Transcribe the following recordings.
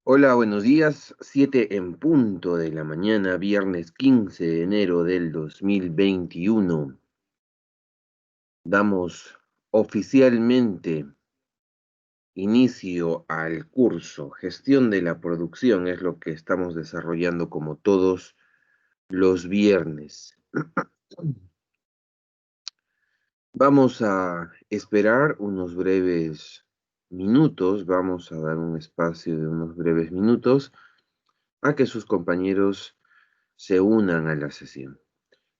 Hola, buenos días. 7 en punto de la mañana, viernes 15 de enero del 2021. Damos oficialmente inicio al curso. Gestión de la producción es lo que estamos desarrollando como todos los viernes. Vamos a esperar unos breves minutos, vamos a dar un espacio de unos breves minutos a que sus compañeros se unan a la sesión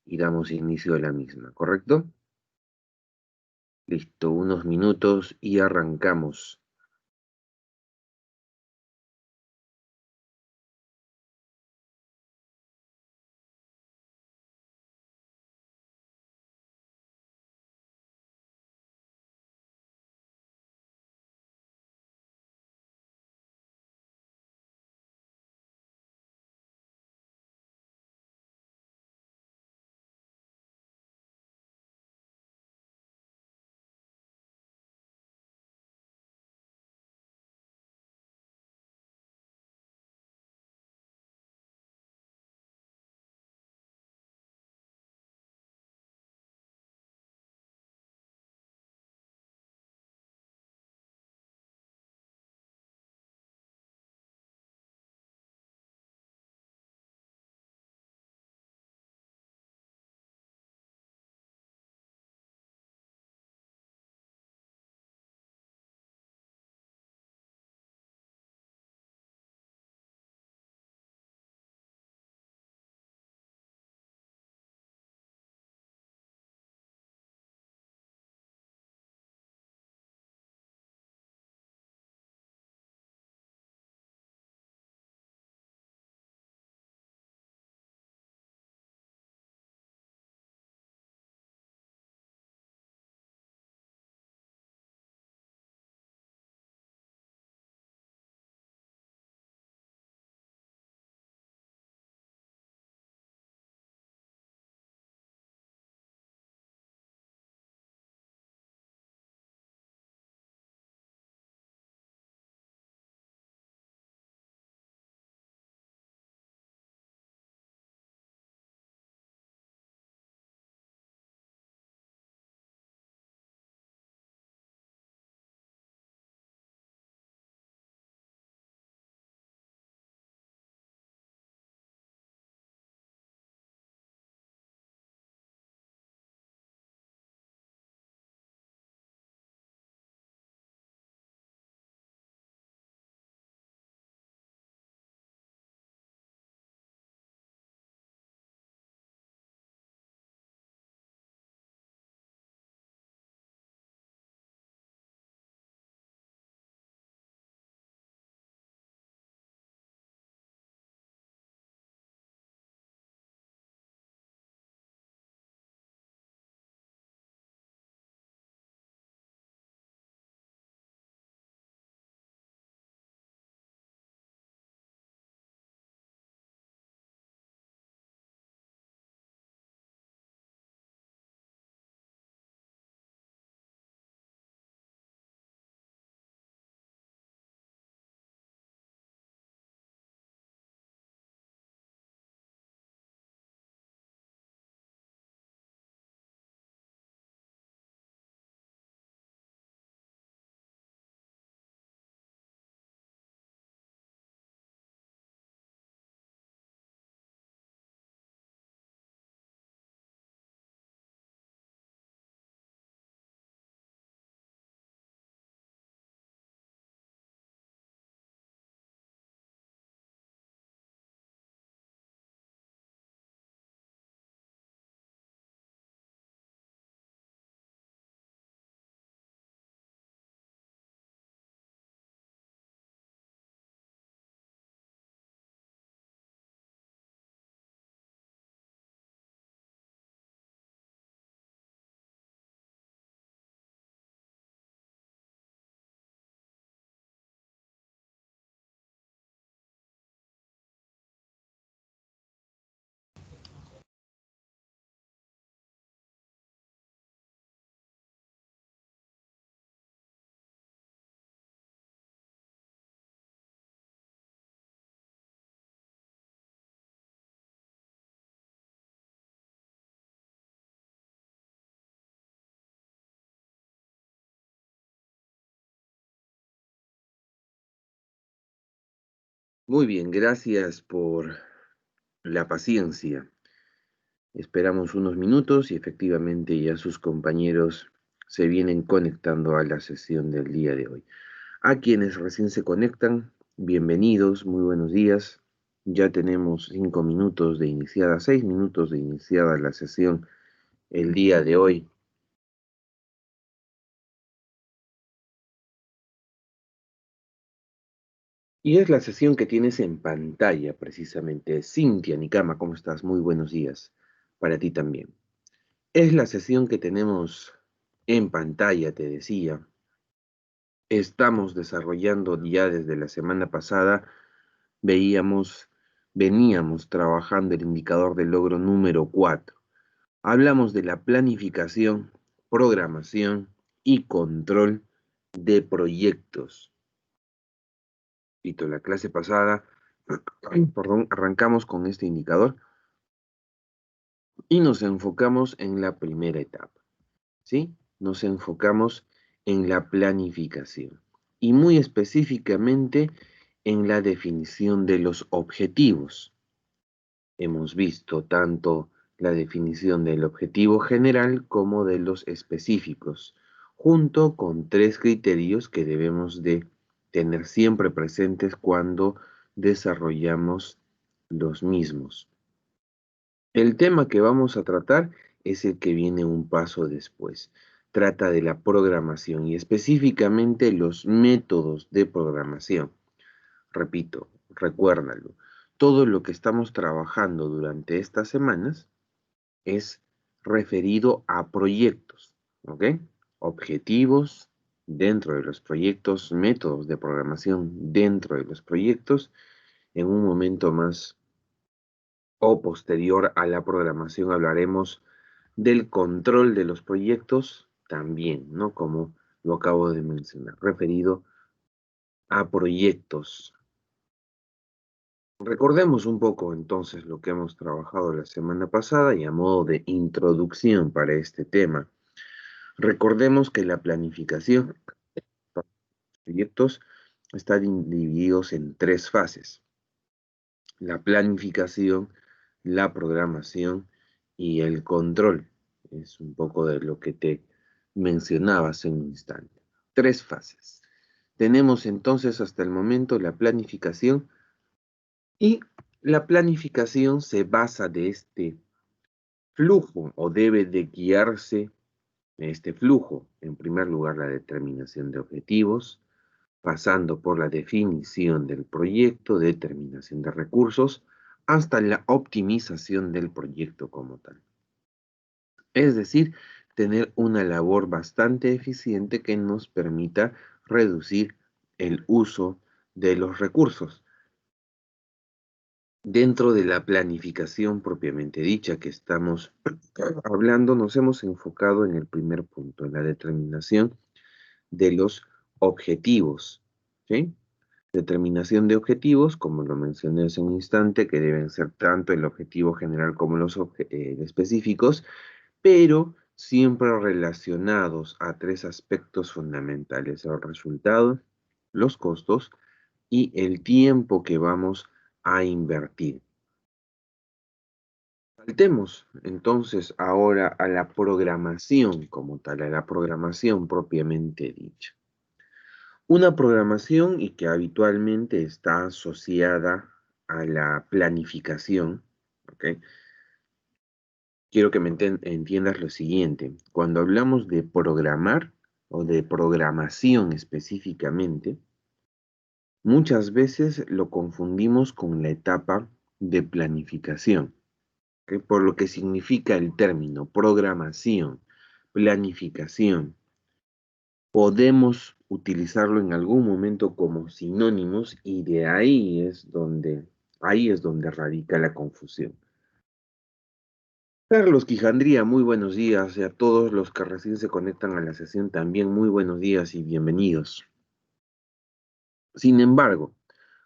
y damos inicio a la misma, ¿correcto? Listo, unos minutos y arrancamos. Muy bien, gracias por la paciencia. Esperamos unos minutos y efectivamente ya sus compañeros se vienen conectando a la sesión del día de hoy. A quienes recién se conectan, bienvenidos, muy buenos días. Ya tenemos 5 minutos de iniciada, 6 minutos de iniciada la sesión el día de hoy. Y es la sesión que tienes en pantalla, precisamente. Cintia Nicama, ¿cómo estás? Muy buenos días. Para ti también. Es la sesión que tenemos en pantalla, te decía. Estamos desarrollando ya desde la semana pasada, veíamos, veníamos trabajando el indicador de logro número 4. Hablamos de la planificación, programación y control de proyectos. La clase pasada, perdón, arrancamos con este indicador y nos enfocamos en la primera etapa, ¿sí? Nos enfocamos en la planificación y muy específicamente en la definición de los objetivos. Hemos visto tanto la definición del objetivo general como de los específicos, junto con 3 criterios que debemos de tener siempre presentes cuando desarrollamos los mismos. El tema que vamos a tratar es el que viene un paso después. Trata de la programación y específicamente los métodos de programación. Repito, recuérdalo. Todo lo que estamos trabajando durante estas semanas es referido a proyectos, ¿ok? Objetivos dentro de los proyectos, métodos de programación dentro de los proyectos. En un momento más o posterior a la programación hablaremos del control de los proyectos también, ¿no? Como lo acabo de mencionar, referido a proyectos. Recordemos un poco entonces lo que hemos trabajado la semana pasada y a modo de introducción para este tema. Recordemos que la planificación para los proyectos está divididos en 3 fases: la planificación, la programación y el control. Es un poco de lo que te mencionaba hace un instante. 3 fases. Tenemos entonces hasta el momento la planificación y la planificación se basa de este flujo o debe de guiarse este flujo. En primer lugar, la determinación de objetivos, pasando por la definición del proyecto, determinación de recursos, hasta la optimización del proyecto como tal. Es decir, tener una labor bastante eficiente que nos permita reducir el uso de los recursos. Dentro de la planificación propiamente dicha que estamos hablando, nos hemos enfocado en el primer punto, en la determinación de los objetivos, ¿sí? Determinación de objetivos, como lo mencioné hace un instante, que deben ser tanto el objetivo general como los específicos, pero siempre relacionados a 3 aspectos fundamentales: el resultado, los costos y el tiempo que vamos a invertir. Saltemos entonces ahora a la programación como tal, a la programación propiamente dicha. Una programación y que habitualmente está asociada a la planificación, ¿ok? Quiero que me entiendas lo siguiente. Cuando hablamos de programar o de programación específicamente, muchas veces lo confundimos con la etapa de planificación, ¿ok? Por lo que significa el término programación, planificación. Podemos utilizarlo en algún momento como sinónimos y de ahí es donde radica la confusión. Carlos Quijandría, muy buenos días, y a todos los que recién se conectan a la sesión también muy buenos días y bienvenidos. Sin embargo,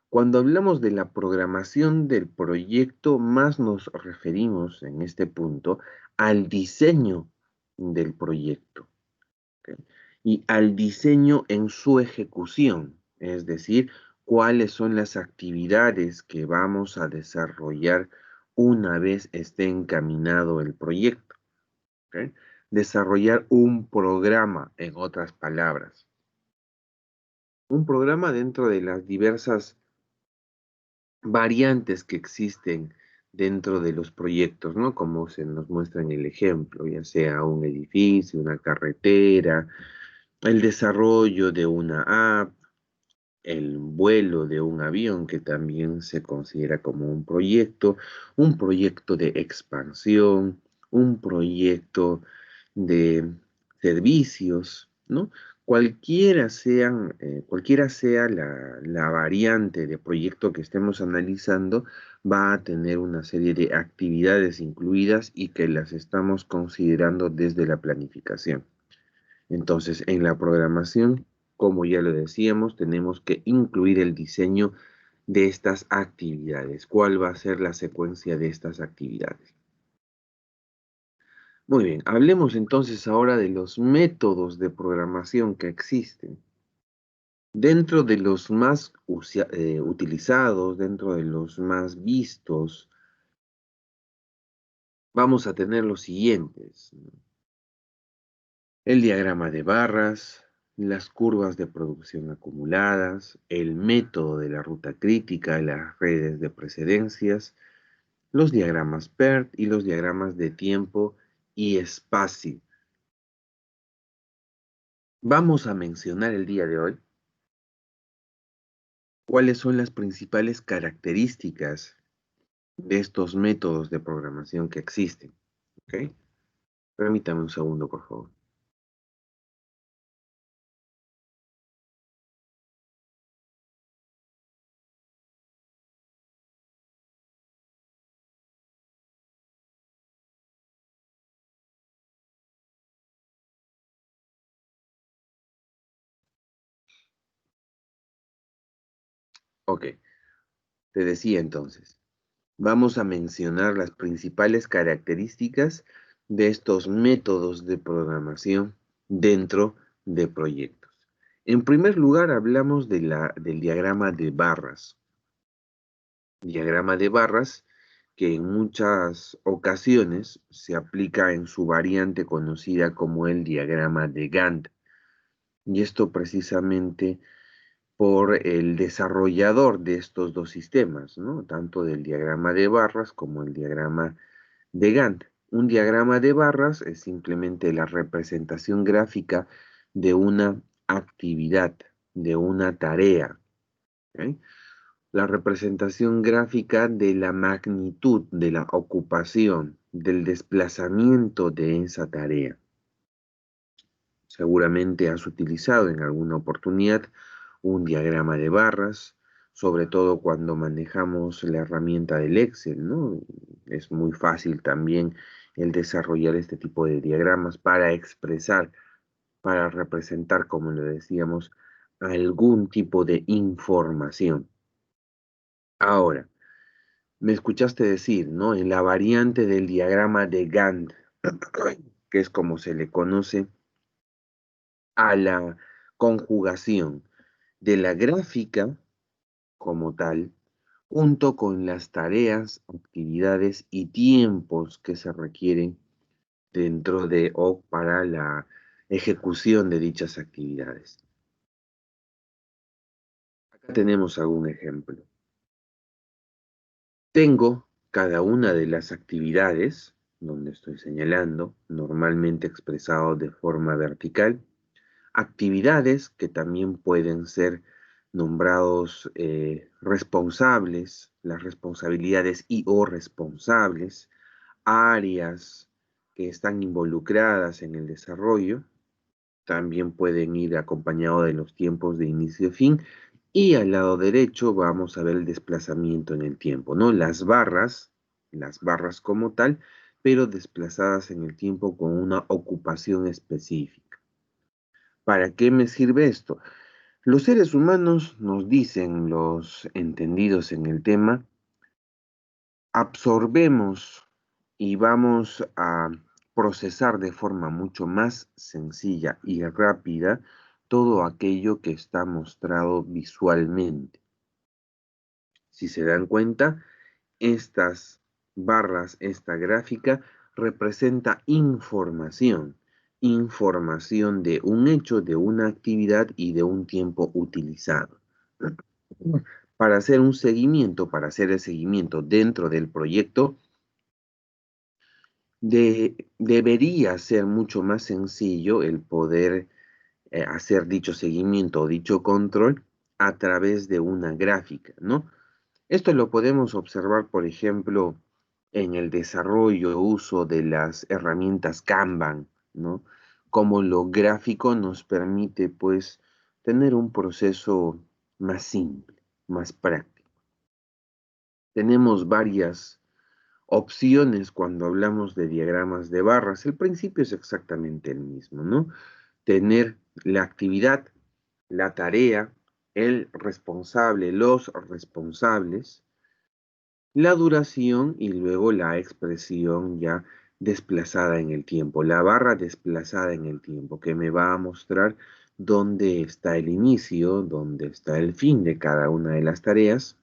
cuando hablamos de la programación del proyecto, más nos referimos en este punto al diseño del proyecto, ¿ok? Y al diseño en su ejecución, es decir, cuáles son las actividades que vamos a desarrollar una vez esté encaminado el proyecto. ¿Ok? Desarrollar un programa, en otras palabras. Un programa dentro de las diversas variantes que existen dentro de los proyectos, ¿no? Como se nos muestra en el ejemplo, ya sea un edificio, una carretera, el desarrollo de una app, el vuelo de un avión, que también se considera como un proyecto de expansión, un proyecto de servicios, ¿no? Cualquiera sea la variante de proyecto que estemos analizando, va a tener una serie de actividades incluidas y que las estamos considerando desde la planificación. Entonces, en la programación, como ya lo decíamos, tenemos que incluir el diseño de estas actividades. ¿Cuál va a ser la secuencia de estas actividades? Muy bien, hablemos entonces ahora de los métodos de programación que existen. Dentro de los más utilizados, dentro de los más vistos, vamos a tener los siguientes, ¿no? El diagrama de barras, las curvas de producción acumuladas, el método de la ruta crítica, las redes de precedencias, los diagramas PERT y los diagramas de tiempo y espacio. Vamos a mencionar el día de hoy cuáles son las principales características de estos métodos de programación que existen. ¿Ok? Permítame un segundo, por favor. Ok, te decía entonces. Vamos a mencionar las principales características de estos métodos de programación dentro de proyectos. En primer lugar, hablamos del diagrama de barras. Diagrama de barras que en muchas ocasiones se aplica en su variante conocida como el diagrama de Gantt. Y esto precisamente por el desarrollador de estos dos sistemas, ¿no? Tanto del diagrama de barras como el diagrama de Gantt. Un diagrama de barras es simplemente la representación gráfica de una actividad, de una tarea. ¿Ok? La representación gráfica de la magnitud de la ocupación, del desplazamiento de esa tarea. Seguramente has utilizado en alguna oportunidad un diagrama de barras, sobre todo cuando manejamos la herramienta del Excel, ¿no? Es muy fácil también el desarrollar este tipo de diagramas para expresar, para representar, como le decíamos, algún tipo de información. Ahora, me escuchaste decir, ¿no? En la variante del diagrama de Gantt, que es como se le conoce a la conjugación de la gráfica como tal, junto con las tareas, actividades y tiempos que se requieren dentro de o para la ejecución de dichas actividades. Acá tenemos algún ejemplo. Tengo cada una de las actividades, donde estoy señalando, normalmente expresado de forma vertical, actividades que también pueden ser nombrados responsables, las responsabilidades y o responsables, áreas que están involucradas en el desarrollo, también pueden ir acompañados de los tiempos de inicio y fin, y al lado derecho vamos a ver el desplazamiento en el tiempo, ¿no? Las barras como tal, pero desplazadas en el tiempo con una ocupación específica. ¿Para qué me sirve esto? Los seres humanos, nos dicen los entendidos en el tema, absorbemos y vamos a procesar de forma mucho más sencilla y rápida todo aquello que está mostrado visualmente. Si se dan cuenta, estas barras, esta gráfica, representa información, información de un hecho, de una actividad y de un tiempo utilizado. Para hacer un seguimiento, para hacer el seguimiento dentro del proyecto, debería ser mucho más sencillo el poder hacer dicho seguimiento o dicho control a través de una gráfica, ¿no? Esto lo podemos observar, por ejemplo, en el desarrollo e uso de las herramientas Kanban, ¿no? Como lo gráfico nos permite, pues, tener un proceso más simple, más práctico. Tenemos varias opciones cuando hablamos de diagramas de barras. El principio es exactamente el mismo, ¿no? Tener la actividad, la tarea, el responsable, los responsables, la duración y luego la expresión ya desplazada en el tiempo, la barra desplazada en el tiempo, que me va a mostrar dónde está el inicio, dónde está el fin de cada una de las tareas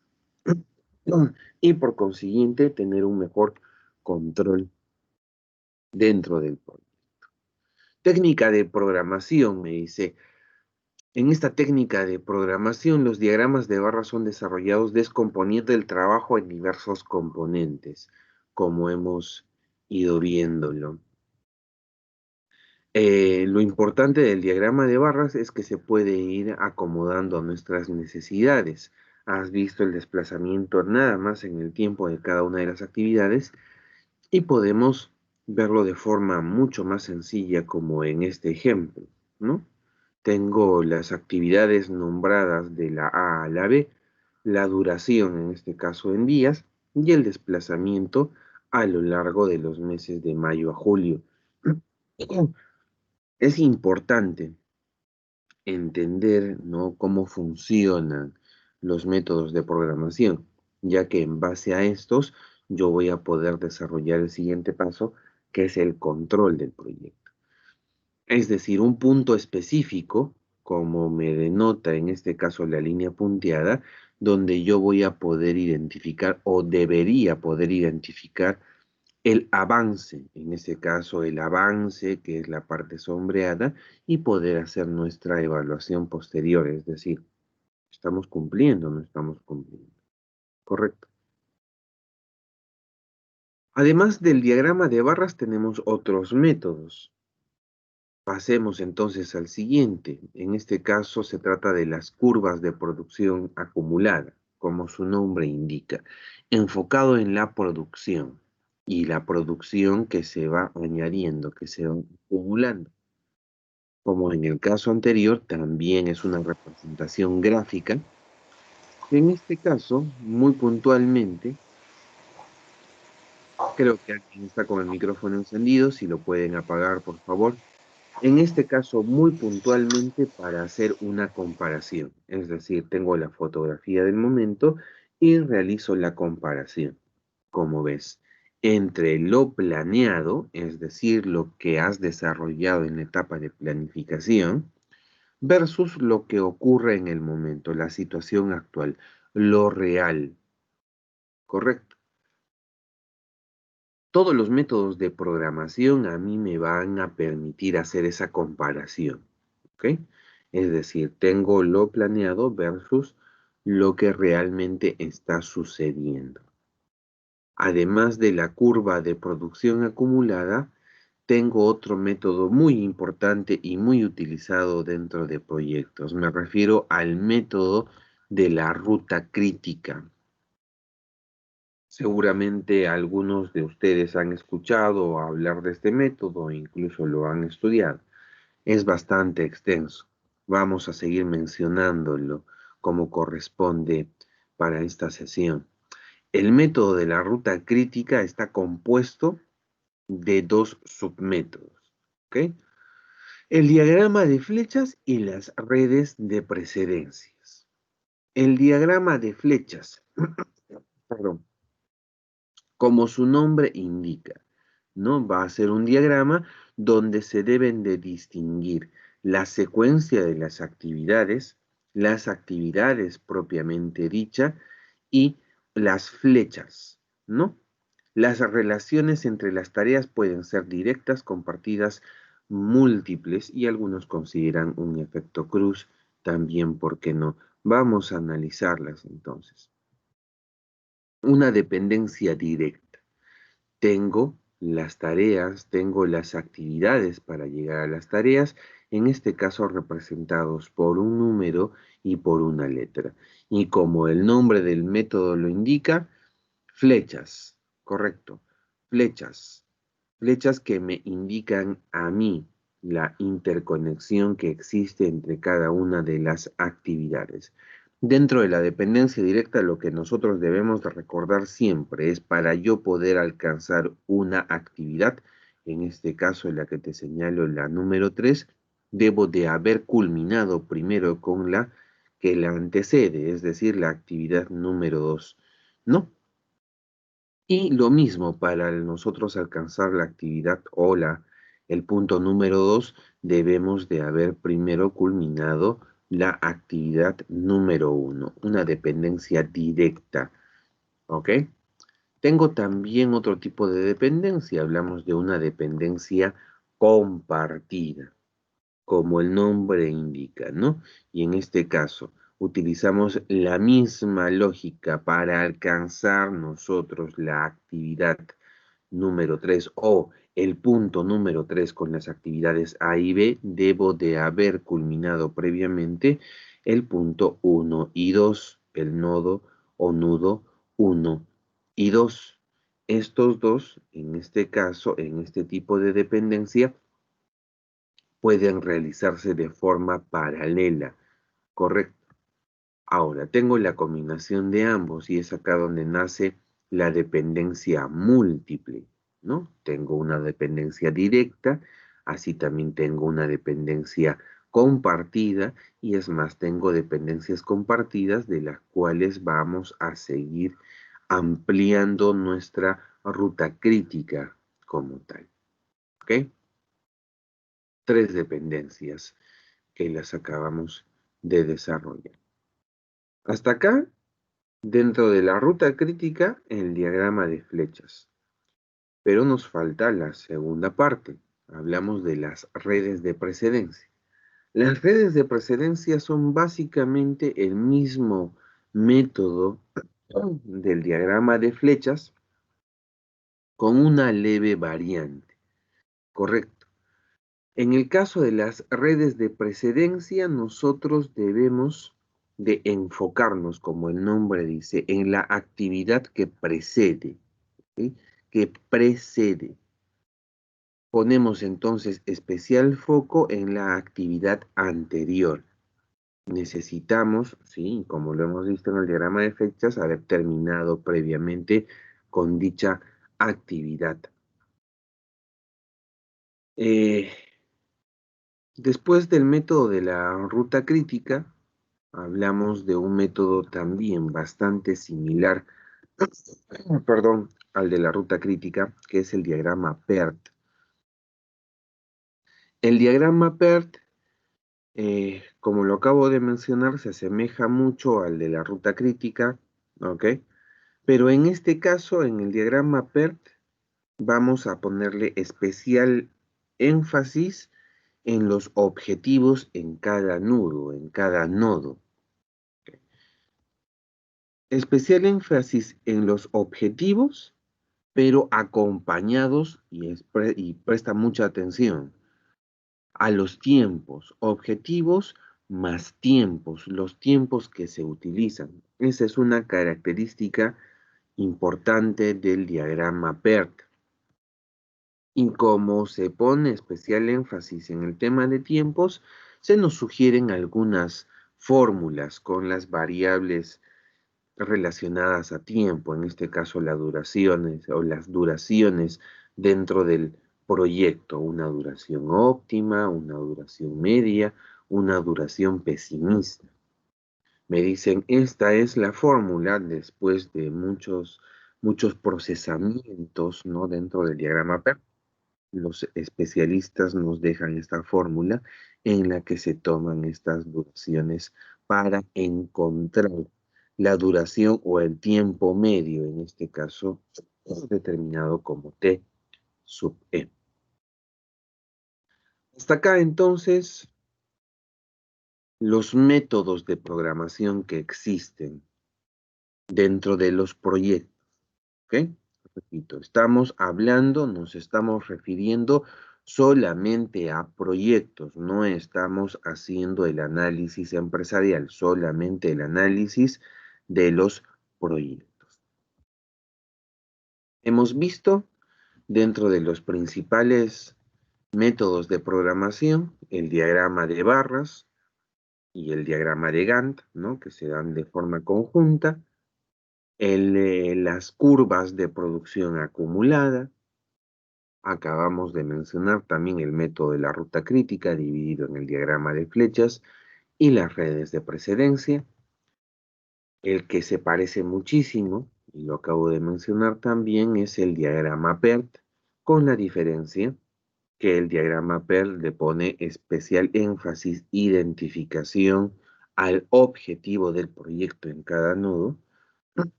y por consiguiente tener un mejor control dentro del proyecto. Técnica de programación, me dice. En esta técnica de programación, los diagramas de barra son desarrollados descomponiendo el trabajo en diversos componentes, como hemos ido viéndolo. Lo importante del diagrama de barras es que se puede ir acomodando a nuestras necesidades. Has visto el desplazamiento nada más en el tiempo de cada una de las actividades y podemos verlo de forma mucho más sencilla como en este ejemplo, ¿no? Tengo las actividades nombradas de la A a la B, la duración, en este caso en días, y el desplazamiento a lo largo de los meses de mayo a julio. Es importante entender, ¿no?, cómo funcionan los métodos de programación, ya que en base a estos yo voy a poder desarrollar el siguiente paso, que es el control del proyecto. Es decir, un punto específico, como me denota en este caso la línea punteada, donde yo voy a poder identificar o debería poder identificar el avance, en este caso el avance, que es la parte sombreada, y poder hacer nuestra evaluación posterior, es decir, ¿estamos cumpliendo o no estamos cumpliendo? Correcto. Además del diagrama de barras, tenemos otros métodos. Pasemos entonces al siguiente. En este caso se trata de las curvas de producción acumulada, como su nombre indica, enfocado en la producción y la producción que se va añadiendo, que se va acumulando. Como en el caso anterior, también es una representación gráfica. En este caso, muy puntualmente, creo que alguien está con el micrófono encendido, si lo pueden apagar, por favor. En este caso, muy puntualmente para hacer una comparación. Es decir, tengo la fotografía del momento y realizo la comparación, como ves, entre lo planeado, es decir, lo que has desarrollado en la etapa de planificación, versus lo que ocurre en el momento, la situación actual, lo real, ¿correcto? Todos los métodos de programación a mí me van a permitir hacer esa comparación, ¿ok? Es decir, tengo lo planeado versus lo que realmente está sucediendo. Además de la curva de producción acumulada, tengo otro método muy importante y muy utilizado dentro de proyectos. Me refiero al método de la ruta crítica. Seguramente algunos de ustedes han escuchado hablar de este método, incluso lo han estudiado. Es bastante extenso. Vamos a seguir mencionándolo como corresponde para esta sesión. El método de la ruta crítica está compuesto de dos submétodos, ¿ok? El diagrama de flechas y las redes de precedencias. El diagrama de flechas, perdón, como su nombre indica, ¿no? Va a ser un diagrama donde se deben de distinguir la secuencia de las actividades propiamente dicha y las flechas, ¿no? Las relaciones entre las tareas pueden ser directas, compartidas, múltiples y algunos consideran un efecto cruz también, ¿por qué no? Vamos a analizarlas entonces. Una dependencia directa. Tengo las tareas, tengo las actividades para llegar a las tareas, en este caso representados por un número y por una letra. Y como el nombre del método lo indica, flechas, correcto, flechas, flechas que me indican a mí la interconexión que existe entre cada una de las actividades. Dentro de la dependencia directa, lo que nosotros debemos de recordar siempre es para yo poder alcanzar una actividad, en este caso en la que te señalo la número 3, debo de haber culminado primero con la que la antecede, es decir, la actividad número 2. ¿No? Y lo mismo para nosotros alcanzar la actividad o el punto número 2, debemos de haber primero culminado la actividad número 1, una dependencia directa, ¿ok? Tengo también otro tipo de dependencia, hablamos de una dependencia compartida como el nombre indica, ¿no? Y en este caso, utilizamos la misma lógica para alcanzar nosotros la actividad número 3 o el punto número 3 con las actividades A y B, debo de haber culminado previamente el punto 1 y 2, el nodo o nudo 1 y 2. Estos dos, en este caso, en este tipo de dependencia, pueden realizarse de forma paralela, ¿correcto? Ahora, tengo la combinación de ambos y es acá donde nace la dependencia múltiple, ¿no? Tengo una dependencia directa, así también tengo una dependencia compartida y es más, tengo dependencias compartidas de las cuales vamos a seguir ampliando nuestra ruta crítica como tal, ¿ok? Tres dependencias que las acabamos de desarrollar. Hasta acá, dentro de la ruta crítica, el diagrama de flechas. Pero nos falta la segunda parte. Hablamos de las redes de precedencia. Las redes de precedencia son básicamente el mismo método del diagrama de flechas con una leve variante. Correcto. En el caso de las redes de precedencia, nosotros debemos de enfocarnos, como el nombre dice, en la actividad que precede, ¿sí? Que precede. Ponemos entonces especial foco en la actividad anterior. Necesitamos, sí, como lo hemos visto en el diagrama de fechas, haber terminado previamente con dicha actividad. Eh, Después del método de la ruta crítica, hablamos de un método también bastante similar, perdón, al de la ruta crítica, que es el diagrama PERT. El diagrama PERT, como lo acabo de mencionar, se asemeja mucho al de la ruta crítica, ¿ok? Pero en este caso, en el diagrama PERT, vamos a ponerle especial énfasis en los objetivos en cada nudo, en cada nodo. Especial énfasis en los objetivos, pero acompañados, y presta mucha atención, a los tiempos, objetivos más tiempos, los tiempos que se utilizan. Esa es una característica importante del diagrama PERT. Y como se pone especial énfasis en el tema de tiempos, se nos sugieren algunas fórmulas con las variables relacionadas a tiempo, en este caso las duraciones o las duraciones dentro del proyecto, una duración óptima, una duración media, una duración pesimista. Me dicen, esta es la fórmula después de muchos procesamientos, ¿no? Dentro del diagrama PERT. Los especialistas nos dejan esta fórmula en la que se toman estas duraciones para encontrar la duración o el tiempo medio, en este caso, determinado como T sub E. Hasta acá, entonces, los métodos de programación que existen dentro de los proyectos, ¿ok? Repito, nos estamos refiriendo solamente a proyectos, no estamos haciendo el análisis empresarial, solamente el análisis de los proyectos. Hemos visto dentro de los principales métodos de programación el diagrama de barras y el diagrama de Gantt, ¿no? Que se dan de forma conjunta, las curvas de producción acumulada. Acabamos de mencionar también el método de la ruta crítica dividido en el diagrama de flechas y las redes de precedencia. El que se parece muchísimo, y lo acabo de mencionar también, es el diagrama PERT, con la diferencia que el diagrama PERT le pone especial énfasis, identificación al objetivo del proyecto en cada nodo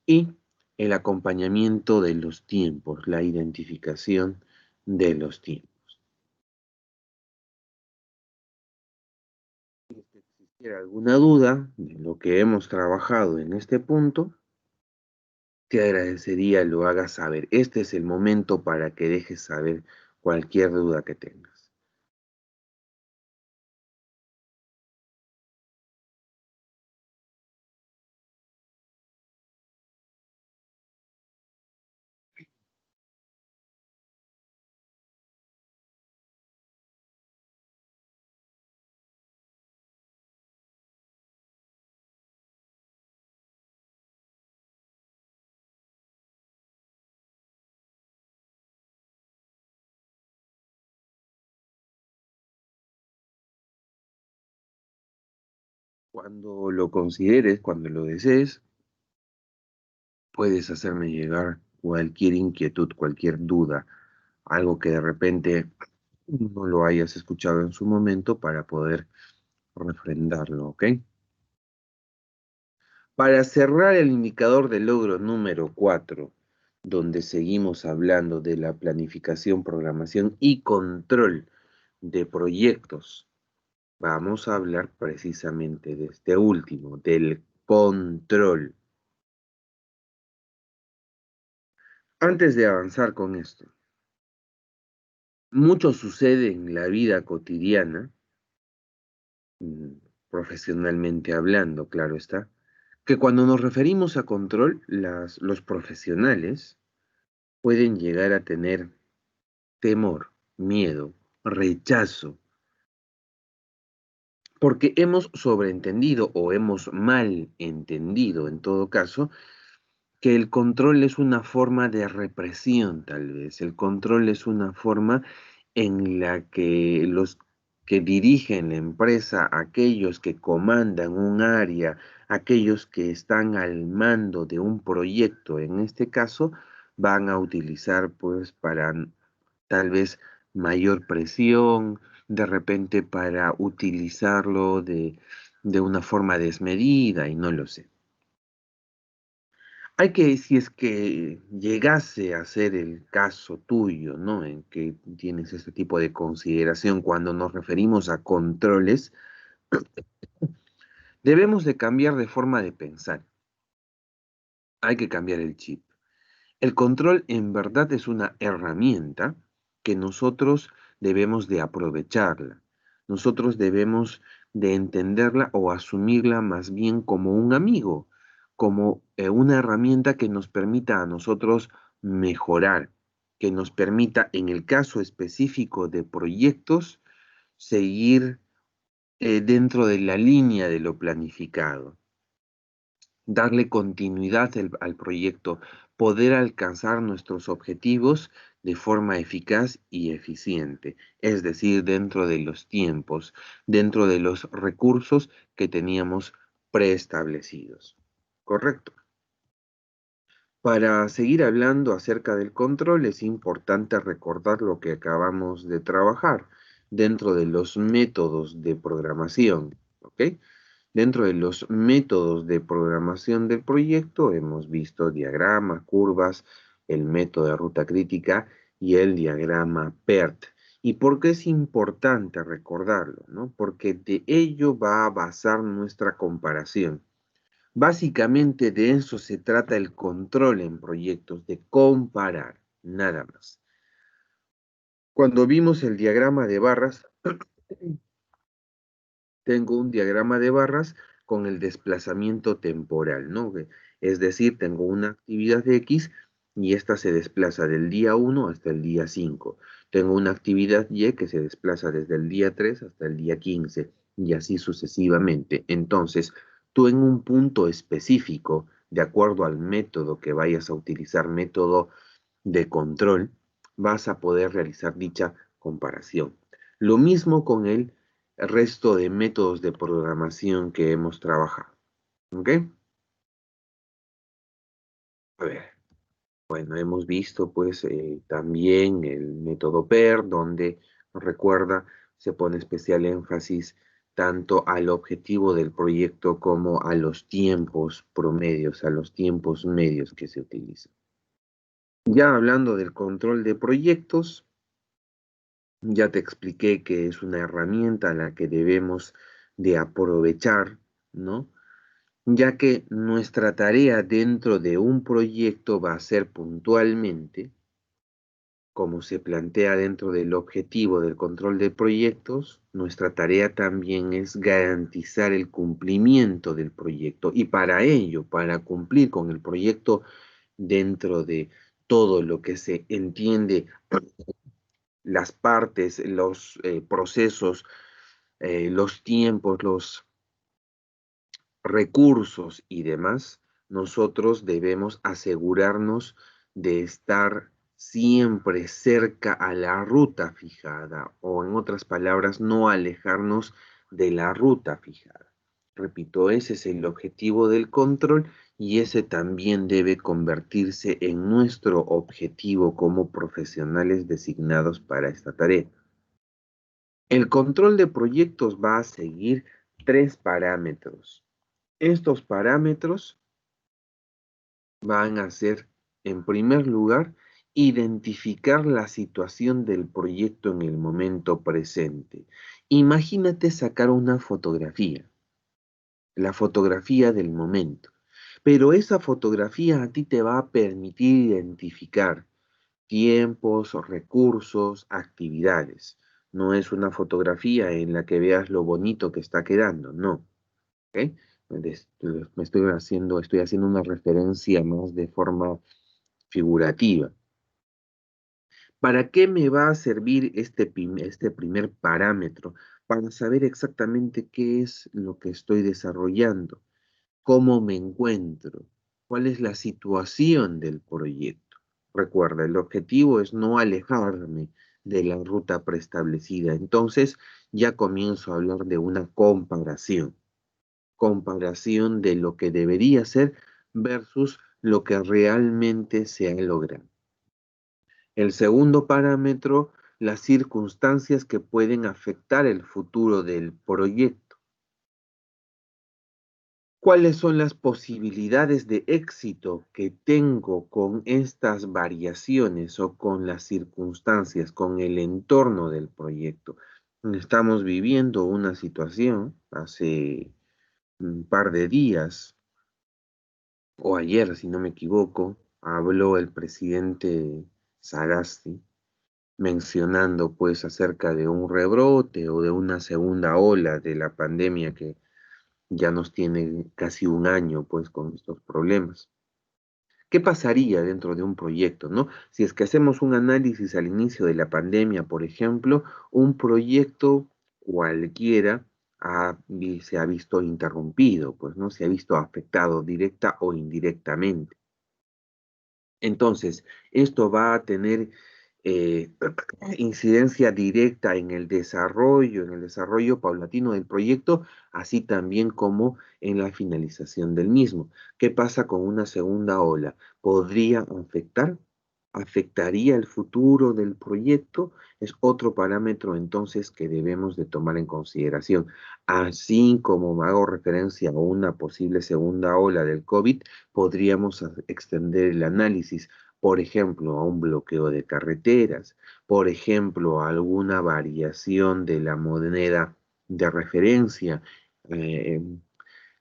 y el acompañamiento de los tiempos, la identificación de los tiempos. Si existiera alguna duda de lo que hemos trabajado en este punto, te agradecería lo hagas saber. Este es el momento para que dejes saber cualquier duda que tengas. Cuando lo consideres, cuando lo desees, puedes hacerme llegar cualquier inquietud, cualquier duda, algo que de repente no lo hayas escuchado en su momento para poder refrendarlo, ¿ok? Para cerrar el indicador de logro número 4, donde seguimos hablando de la planificación, programación y control de proyectos, vamos a hablar precisamente de este último, del control. Antes de avanzar con esto, mucho sucede en la vida cotidiana, mm, profesionalmente hablando, claro está, que cuando nos referimos a control, los profesionales pueden llegar a tener temor, miedo, rechazo, porque hemos sobreentendido o hemos mal entendido, en todo caso, que el control es una forma de represión, tal vez. El control es una forma en la que los que dirigen la empresa, aquellos que comandan un área, aquellos que están al mando de un proyecto, en este caso, van a utilizar pues para tal vez mayor presión, de repente para utilizarlo de una forma desmedida y no lo sé. Hay que, si es que llegase a ser el caso tuyo, ¿no? En que tienes este tipo de consideración cuando nos referimos a controles, debemos de cambiar de forma de pensar. Hay que cambiar el chip. El control en verdad es una herramienta que nosotros debemos de aprovecharla. Nosotros debemos de entenderla o asumirla más bien como un amigo, como una herramienta que nos permita a nosotros mejorar, que nos permita, en el caso específico de proyectos, seguir dentro de la línea de lo planificado, darle continuidad al proyecto, poder alcanzar nuestros objetivos de forma eficaz y eficiente, es decir, dentro de los tiempos, dentro de los recursos que teníamos preestablecidos. ¿Correcto? Para seguir hablando acerca del control es importante recordar lo que acabamos de trabajar dentro de los métodos de programación, ¿ok? Dentro de los métodos de programación del proyecto hemos visto diagramas, curvas, el método de ruta crítica y el diagrama PERT. ¿Y por qué es importante recordarlo, no? Porque de ello va a basar nuestra comparación. Básicamente de eso se trata el control en proyectos, de comparar, nada más. Cuando vimos el diagrama de barras, tengo un diagrama de barras con el desplazamiento temporal, ¿no? Es decir, tengo una actividad de X y esta se desplaza del día 1 hasta el día 5. Tengo una actividad Y que se desplaza desde el día 3 hasta el día 15 y así sucesivamente. Entonces, tú en un punto específico, de acuerdo al método que vayas a utilizar, método de control, vas a poder realizar dicha comparación. Lo mismo con el resto de métodos de programación que hemos trabajado. ¿Ok? A ver, bueno, hemos visto pues también el método PER, donde recuerda, se pone especial énfasis tanto al objetivo del proyecto como a los tiempos promedios, a los tiempos medios que se utilizan. Ya hablando del control de proyectos, ya te expliqué que es una herramienta a la que debemos de aprovechar, ¿no? Ya que nuestra tarea dentro de un proyecto va a ser puntualmente, como se plantea dentro del objetivo del control de proyectos, nuestra tarea también es garantizar el cumplimiento del proyecto. Y para ello, para cumplir con el proyecto dentro de todo lo que se entiende, las partes, los procesos, los tiempos, los recursos y demás, nosotros debemos asegurarnos de estar siempre cerca a la ruta fijada o en otras palabras, no alejarnos de la ruta fijada. Repito, ese es el objetivo del control y ese también debe convertirse en nuestro objetivo como profesionales designados para esta tarea. El control de proyectos va a seguir tres parámetros. Estos parámetros van a ser, en primer lugar, identificar la situación del proyecto en el momento presente. Imagínate sacar una fotografía, la fotografía del momento, pero esa fotografía a ti te va a permitir identificar tiempos, recursos, actividades. No es una fotografía en la que veas lo bonito que está quedando, no. ¿Ok? Me estoy haciendo una referencia más de forma figurativa. ¿Para qué me va a servir este primer parámetro? Para saber exactamente qué es lo que estoy desarrollando, cómo me encuentro, cuál es la situación del proyecto. Recuerda, el objetivo es no alejarme de la ruta preestablecida. Entonces ya comienzo a hablar de una comparación de lo que debería ser versus lo que realmente se ha logrado. El segundo parámetro, las circunstancias que pueden afectar el futuro del proyecto. ¿Cuáles son las posibilidades de éxito que tengo con estas variaciones o con las circunstancias, con el entorno del proyecto? Estamos viviendo una situación hace un par de días o ayer, si no me equivoco, habló el presidente Sagasti mencionando pues acerca de un rebrote o de una segunda ola de la pandemia que ya nos tiene casi un año pues con estos problemas. ¿Qué pasaría dentro de un proyecto, no? Si es que hacemos un análisis al inicio de la pandemia, por ejemplo, un proyecto cualquiera se ha visto interrumpido, pues, ¿no? Se ha visto afectado directa o indirectamente. Entonces, esto va a tener eh, incidencia directa en el desarrollo paulatino del proyecto, así también como en la finalización del mismo. ¿Qué pasa con una segunda ola? ¿Podría afectar? afectaría el futuro del proyecto, es otro parámetro entonces que debemos de tomar en consideración. Así como hago referencia a una posible segunda ola del COVID, podríamos extender el análisis, por ejemplo, a un bloqueo de carreteras, por ejemplo, a alguna variación de la moneda de referencia, eh,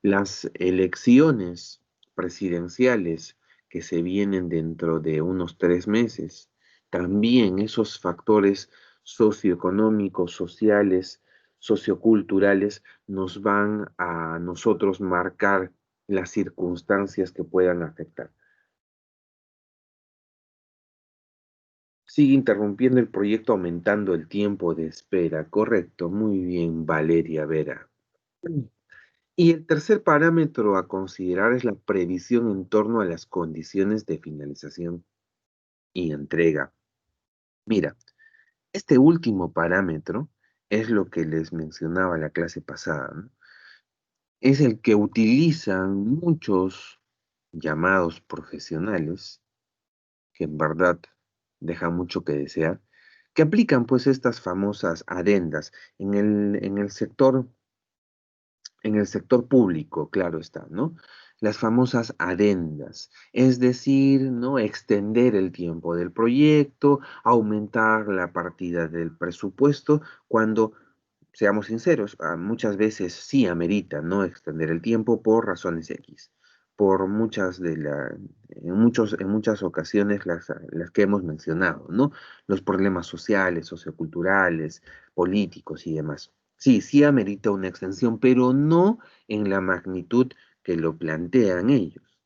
las elecciones presidenciales que se vienen dentro de unos 3 meses, también esos factores socioeconómicos, sociales, socioculturales, nos van a nosotros marcar las circunstancias que puedan afectar. Sigue interrumpiendo el proyecto aumentando el tiempo de espera. Correcto, muy bien, Valeria Vera. Y el tercer parámetro a considerar es la previsión en torno a las condiciones de finalización y entrega. Mira, este último parámetro es lo que les mencionaba la clase pasada, ¿no? Es el que utilizan muchos llamados profesionales, que en verdad dejan mucho que desear, que aplican pues estas famosas adendas en el sector público, claro está, ¿no? Las famosas adendas, es decir, ¿no? Extender el tiempo del proyecto, aumentar la partida del presupuesto, cuando, seamos sinceros, muchas veces sí amerita, ¿no? Extender el tiempo por razones X, por en muchas ocasiones las que hemos mencionado, ¿no? Los problemas sociales, socioculturales, políticos y demás. Sí, sí amerita una extensión, pero no en la magnitud que lo plantean ellos.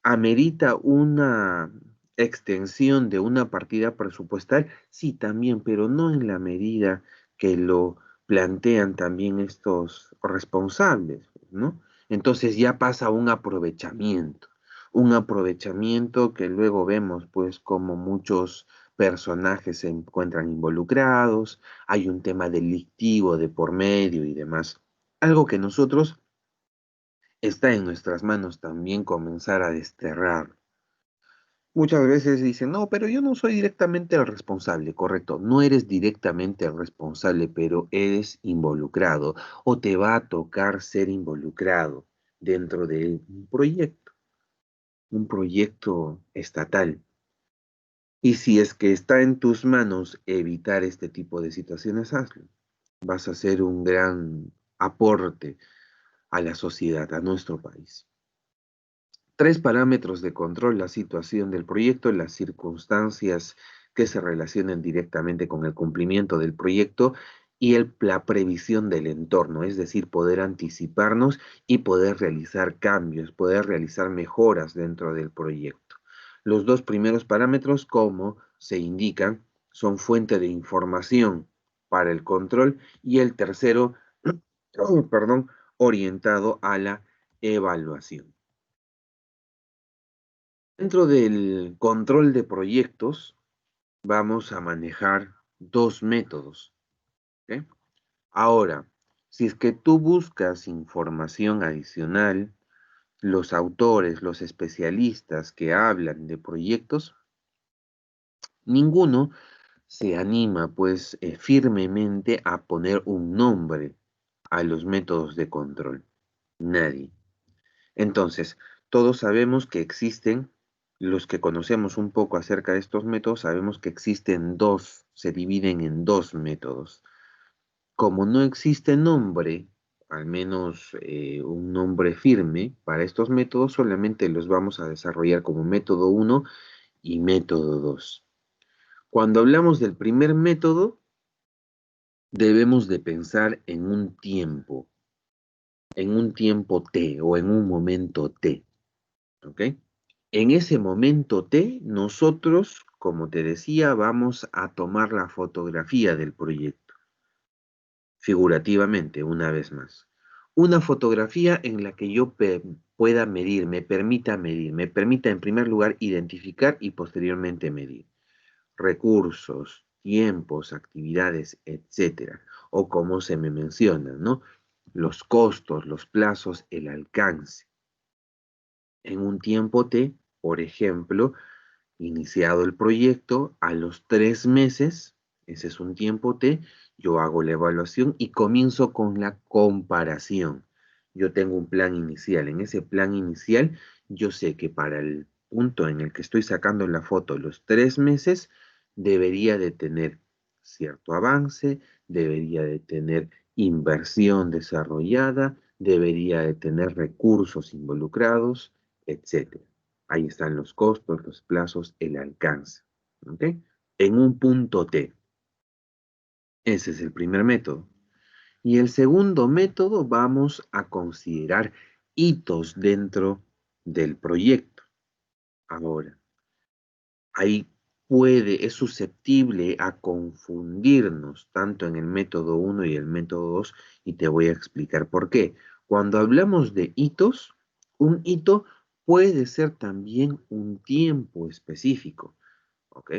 ¿Amerita una extensión de una partida presupuestal? Sí, también, pero no en la medida que lo plantean también estos responsables, ¿no? Entonces ya pasa un aprovechamiento que luego vemos pues como muchos personajes se encuentran involucrados, hay un tema delictivo de por medio y demás. Algo que nosotros está en nuestras manos también comenzar a desterrar. Muchas veces dicen, no, pero yo no soy directamente el responsable, correcto, no eres directamente el responsable, pero eres involucrado o te va a tocar ser involucrado dentro de un proyecto estatal. Y si es que está en tus manos evitar este tipo de situaciones, hazlo. Vas a hacer un gran aporte a la sociedad, a nuestro país. Tres parámetros de control: la situación del proyecto, las circunstancias que se relacionen directamente con el cumplimiento del proyecto y la previsión del entorno, es decir, poder anticiparnos y poder realizar cambios, poder realizar mejoras dentro del proyecto. Los dos primeros parámetros, como se indican, son fuente de información para el control, y el tercero, perdón, orientado a la evaluación. Dentro del control de proyectos vamos a manejar dos métodos, ¿ok? Ahora, si es que tú buscas información adicional, los autores, los especialistas que hablan de proyectos, ninguno se anima pues firmemente a poner un nombre a los métodos de control. Nadie. Entonces, todos sabemos que existen, los que conocemos un poco acerca de estos métodos, sabemos que existen dos, se dividen en dos métodos. Como no existe nombre, al menos un nombre firme para estos métodos, solamente los vamos a desarrollar como método uno y método 2. Cuando hablamos del primer método, debemos de pensar en un tiempo T o en un momento T, ¿ok? En ese momento T, nosotros, como te decía, vamos a tomar la fotografía del proyecto, figurativamente, una vez más. Una fotografía en la que yo pueda medir, me permita en primer lugar identificar y posteriormente medir recursos, tiempos, actividades, etcétera, o como se me menciona, ¿no? Los costos, los plazos, el alcance. En un tiempo T, por ejemplo, Iniciado el proyecto, a los 3 meses, ese es un tiempo T, yo hago la evaluación y comienzo con la comparación. Yo tengo un plan inicial. En ese plan inicial, yo sé que para el punto en el que estoy sacando la foto, los 3 meses, debería de tener cierto avance, debería de tener inversión desarrollada, debería de tener recursos involucrados, etcétera. Ahí están los costos, los plazos, el alcance. ¿Ok? En un punto T. Ese es el primer método. Y el segundo método vamos a considerar hitos dentro del proyecto. Ahora, ahí es susceptible a confundirnos tanto en el método uno y el método 2 y te voy a explicar por qué. Cuando hablamos de hitos, un hito puede ser también un tiempo específico. ¿Ok?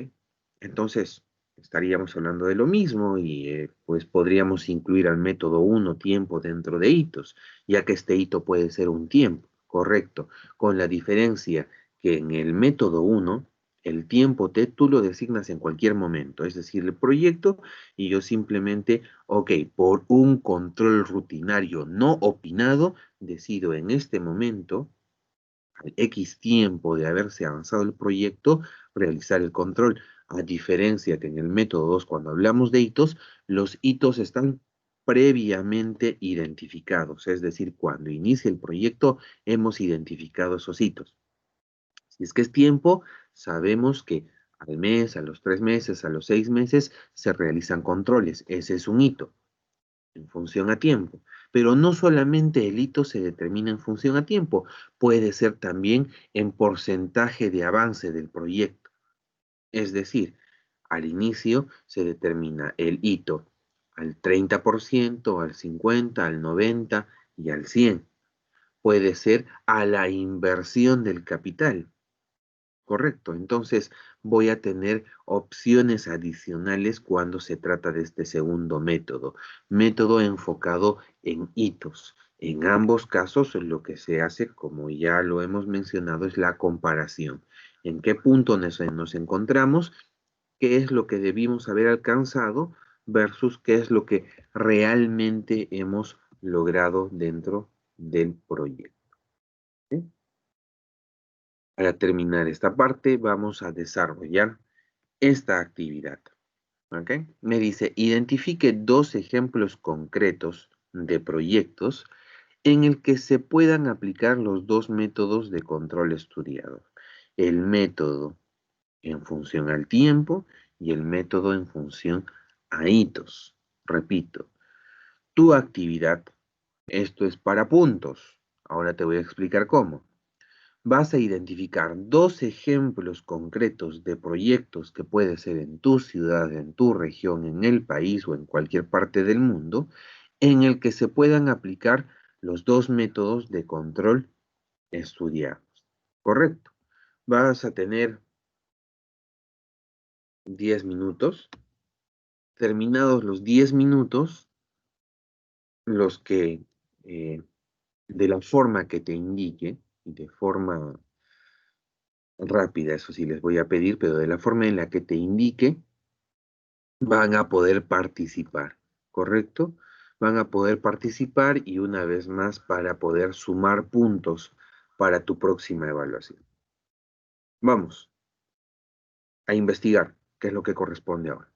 Entonces, estaríamos hablando de lo mismo y pues podríamos incluir al método uno tiempo dentro de hitos, ya que este hito puede ser un tiempo, correcto, con la diferencia que en el método uno el tiempo T tú lo designas en cualquier momento, es decir, el proyecto y yo simplemente, ok, por un control rutinario no opinado, decido en este momento al X tiempo de haberse avanzado el proyecto, realizar el control. A diferencia que en el método 2, cuando hablamos de hitos, los hitos están previamente identificados, es decir, cuando inicia el proyecto hemos identificado esos hitos. Si es que es tiempo, sabemos que al mes, a los 3 meses, a los 6 meses se realizan controles. Ese es un hito en función a tiempo. Pero no solamente el hito se determina en función a tiempo, puede ser también en porcentaje de avance del proyecto. Es decir, al inicio se determina el hito al 30%, al 50%, al 90% y al 100%. Puede ser a la inversión del capital. Correcto, entonces voy a tener opciones adicionales cuando se trata de este segundo método, método enfocado en hitos. En ambos casos lo que se hace, como ya lo hemos mencionado, es la comparación. ¿En qué punto nos encontramos? ¿Qué es lo que debimos haber alcanzado versus qué es lo que realmente hemos logrado dentro del proyecto? ¿Sí? Para terminar esta parte, vamos a desarrollar esta actividad. ¿Ok? Me dice, identifique dos ejemplos concretos de proyectos en el que se puedan aplicar los dos métodos de control estudiados. El método en función al tiempo y el método en función a hitos. Repito, tu actividad, esto es para puntos. Ahora te voy a explicar cómo. Vas a identificar dos ejemplos concretos de proyectos que puede ser en tu ciudad, en tu región, en el país o en cualquier parte del mundo, en el que se puedan aplicar los dos métodos de control estudiados. ¿Correcto? Vas a tener 10 minutos. Terminados los 10 minutos, los que de la forma que te indique, de forma rápida, eso sí les voy a pedir, pero de la forma en la que te indique, van a poder participar, ¿correcto? Van a poder participar y una vez más para poder sumar puntos para tu próxima evaluación. Vamos a investigar qué es lo que corresponde ahora.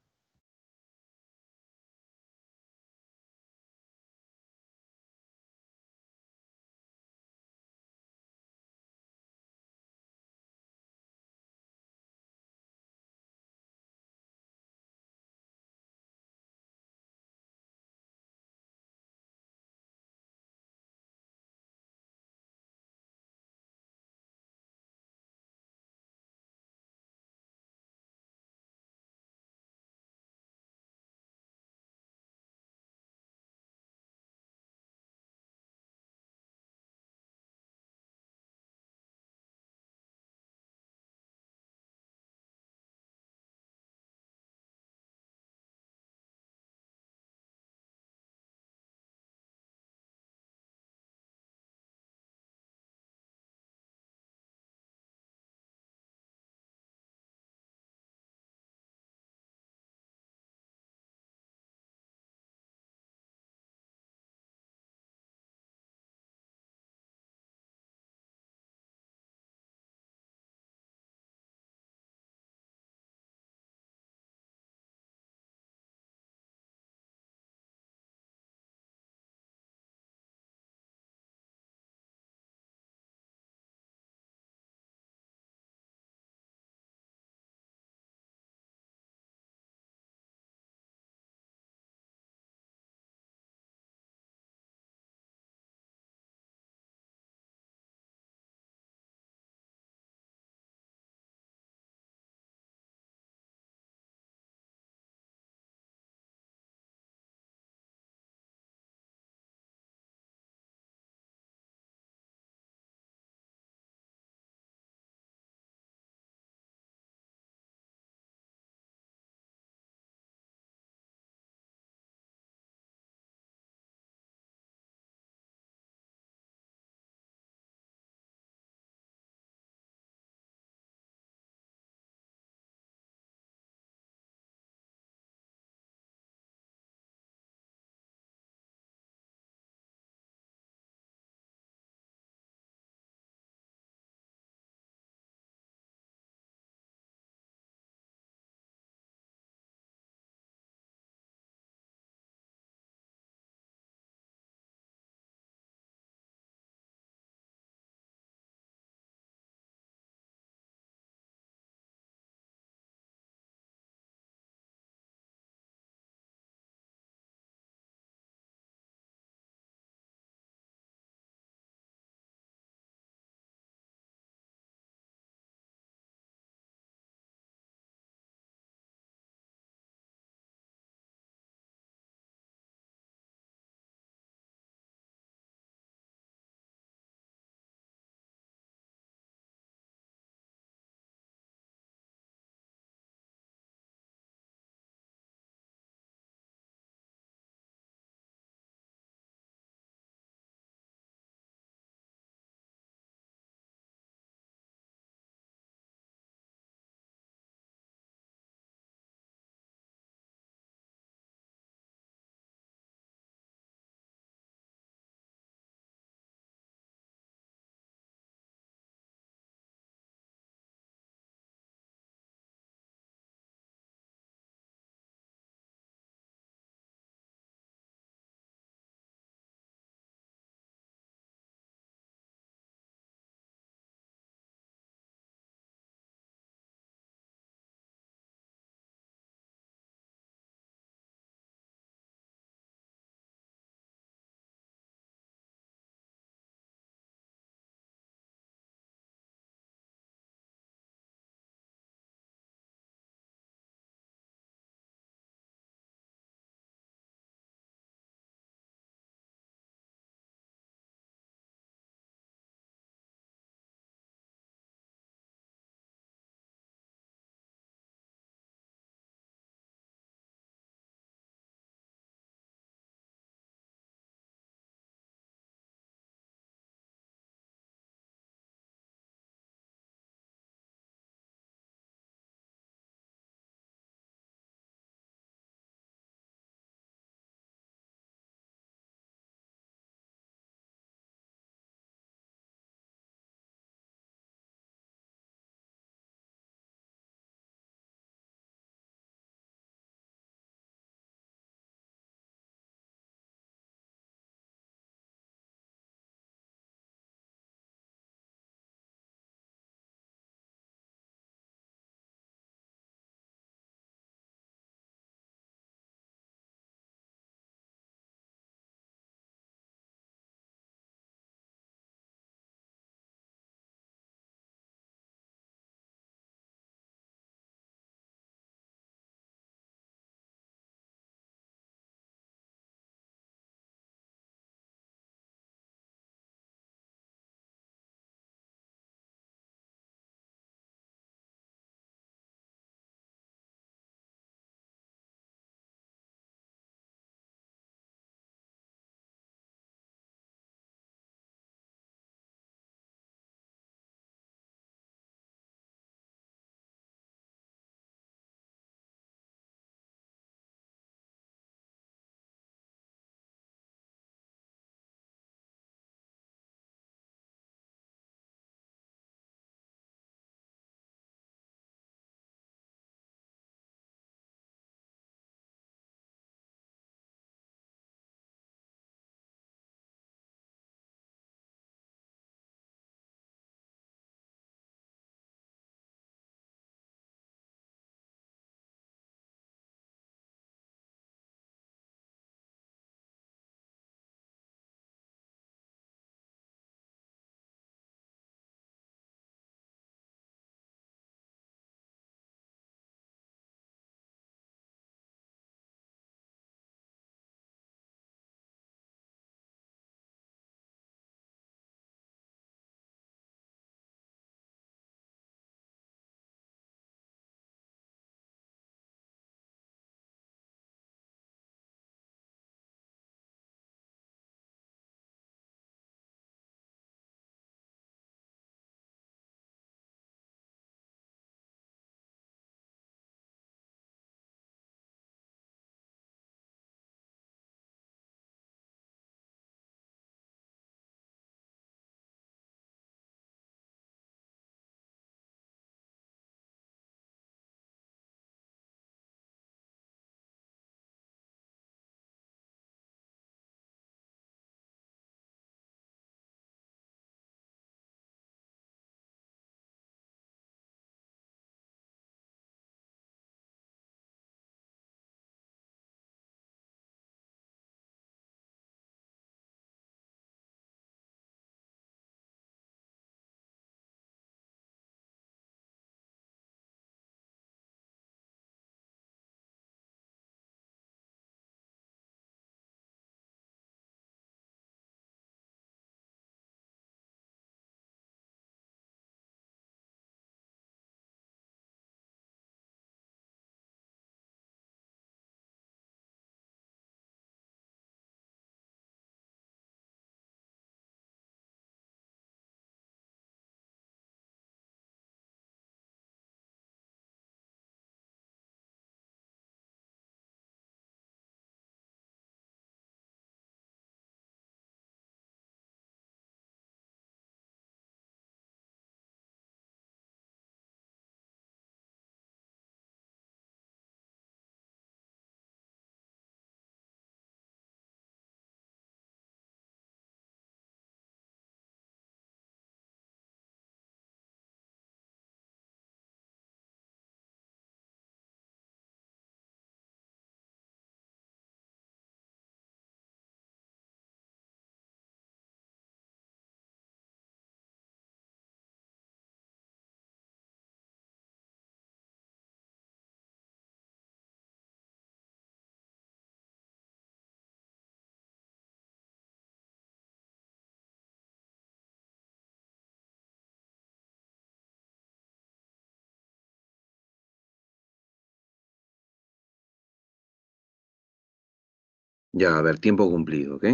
Ya, a ver, tiempo cumplido, ¿ok?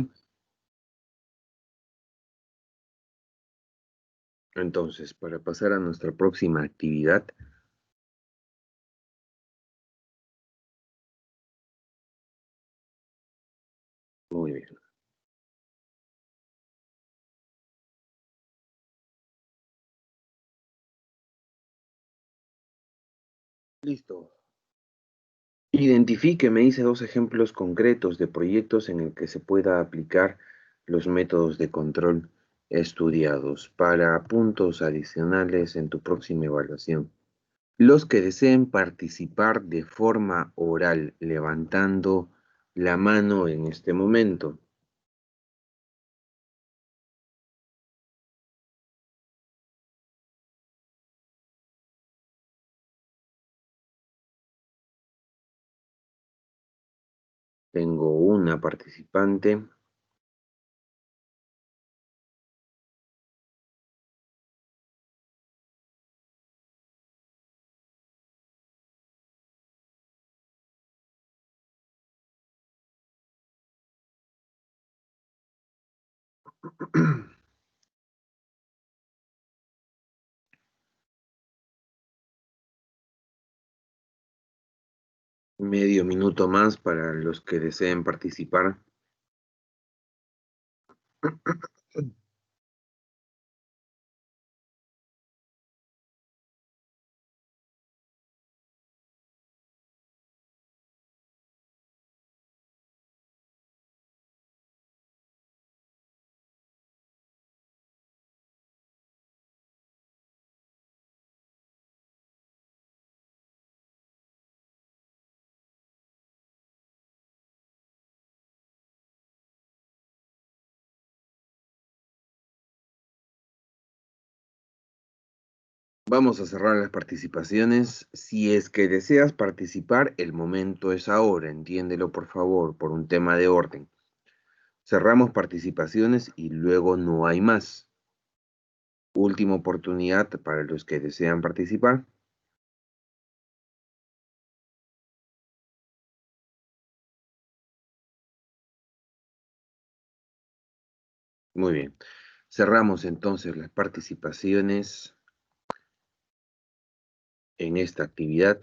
Entonces, para pasar a nuestra próxima actividad, muy bien. Listo. Identifique, me dice dos ejemplos concretos de proyectos en el que se pueda aplicar los métodos de control estudiados para puntos adicionales en tu próxima evaluación. Los que deseen participar de forma oral, levantando la mano en este momento. Tengo una participante. Medio minuto más para los que deseen participar. Vamos a cerrar las participaciones. Si es que deseas participar, el momento es ahora. Entiéndelo, por favor, por un tema de orden. Cerramos participaciones y luego no hay más. Última oportunidad para los que desean participar. Muy bien. Cerramos entonces las participaciones en esta actividad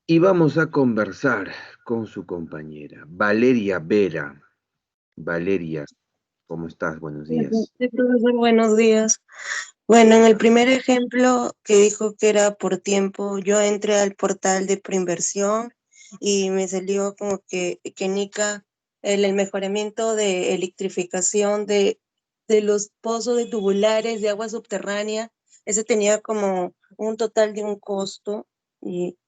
y vamos a conversar con su compañera, Valeria Vera. Valeria, ¿cómo estás? Buenos días. Sí, profesor, buenos días. Bueno, en el primer ejemplo que dijo que era por tiempo, yo entré al portal de preinversión y me salió como que Nica, el mejoramiento de electrificación de los pozos de tubulares de agua subterránea, ese tenía como un total de un costo y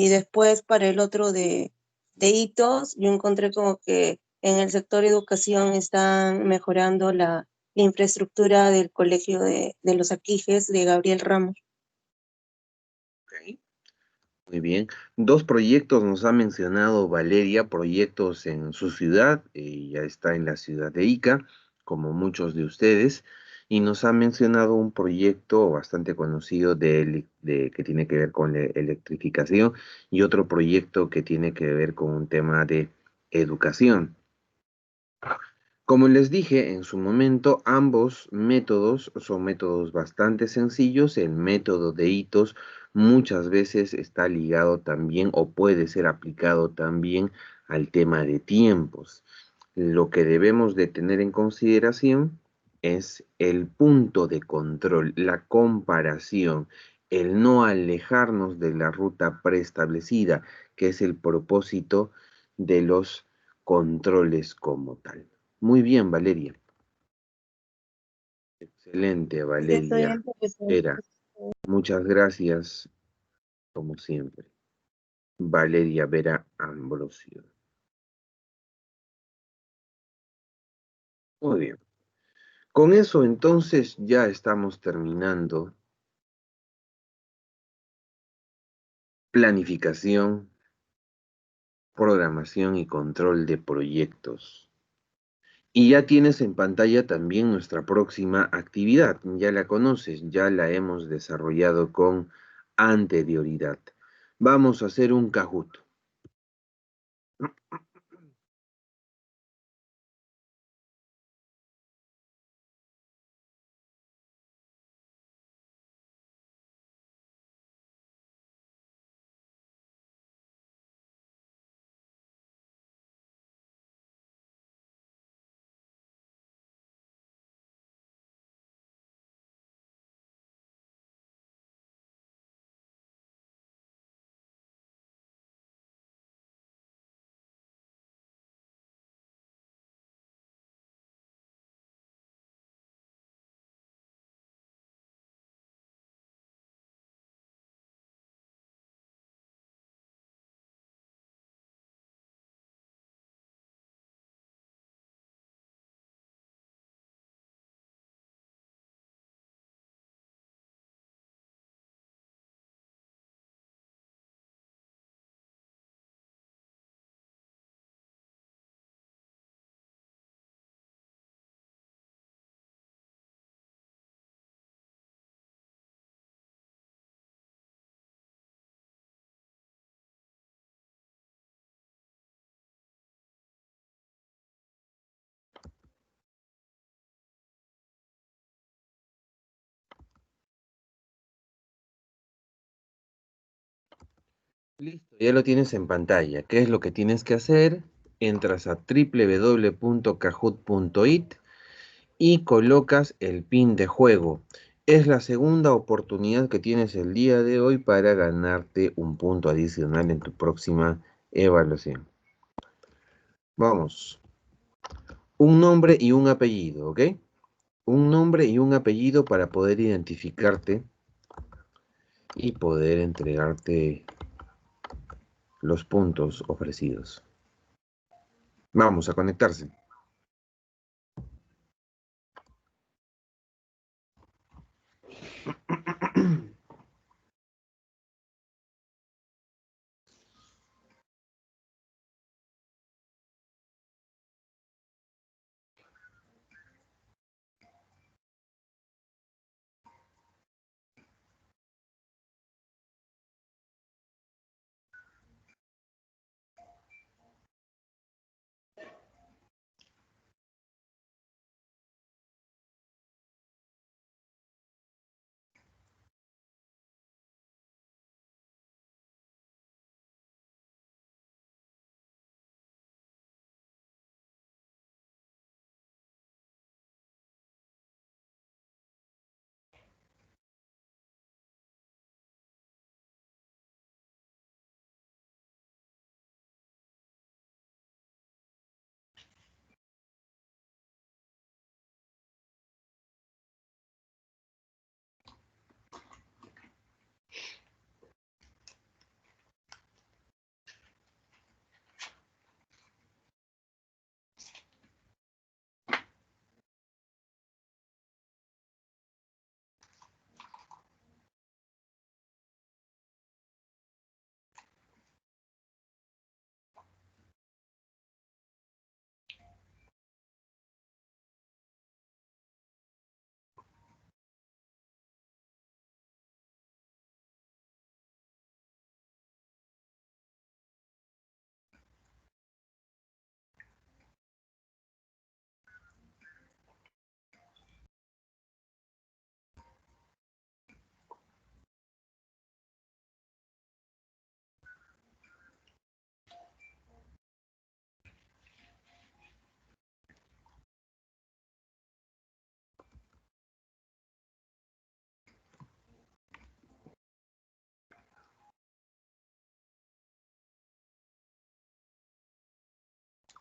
después para el otro de hitos, yo encontré como que en el sector educación están mejorando la infraestructura del colegio de los Aquijes de Gabriel Ramos. Ok, muy bien. Dos proyectos nos ha mencionado Valeria, proyectos en su ciudad, ya está en la ciudad de Ica, como muchos de ustedes, y nos ha mencionado un proyecto bastante conocido que tiene que ver con la electrificación y otro proyecto que tiene que ver con un tema de educación. Como les dije en su momento, ambos métodos son métodos bastante sencillos. El método de hitos muchas veces está ligado también o puede ser aplicado también al tema de tiempos. Lo que debemos de tener en consideración es el punto de control, la comparación, el no alejarnos de la ruta preestablecida, que es el propósito de los controles como tal. Muy bien, Valeria. Excelente, Sí, estoy Valeria. bien, profesor. Era. Muchas gracias, como siempre. Valeria Vera Ambrosio. Muy bien. Con eso entonces ya estamos terminando planificación, programación y control de proyectos. Y ya tienes en pantalla también nuestra próxima actividad. Ya la conoces, ya la hemos desarrollado con anterioridad. Vamos a hacer un Kahoot. Listo, ya lo tienes en pantalla. ¿Qué es lo que tienes que hacer? Entras a www.kahoot.it y colocas el pin de juego. Es la segunda oportunidad que tienes el día de hoy para ganarte un punto adicional en tu próxima evaluación. Vamos. Un nombre y un apellido, ¿ok? Un nombre y un apellido para poder identificarte y poder entregarte los puntos ofrecidos. Vamos a conectarse.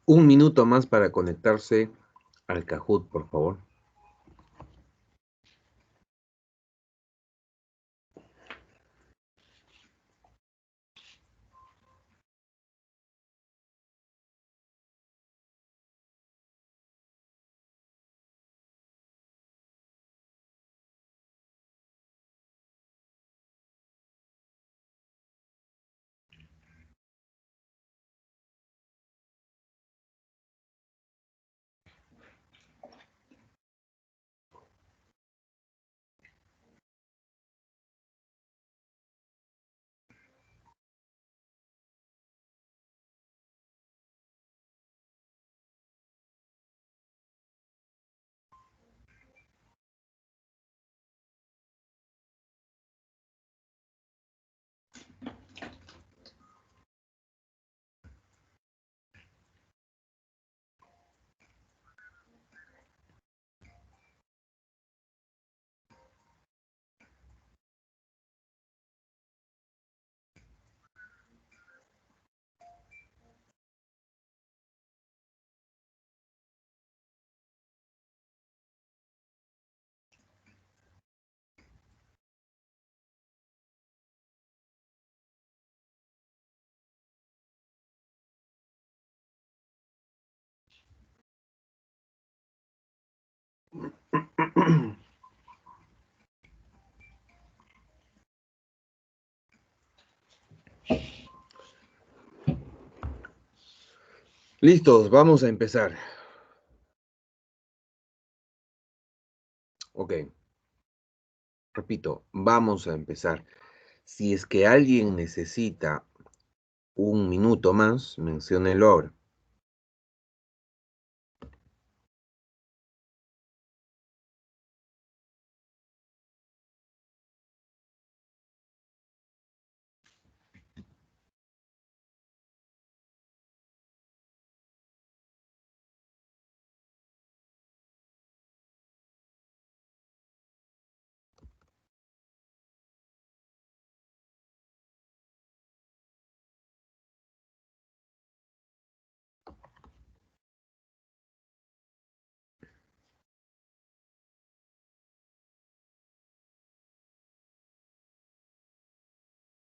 Un minuto más para conectarse al Kahoot, por favor. Listos, vamos a empezar. Ok, repito, vamos a empezar. Si es que alguien necesita un minuto más, menciónelo ahora.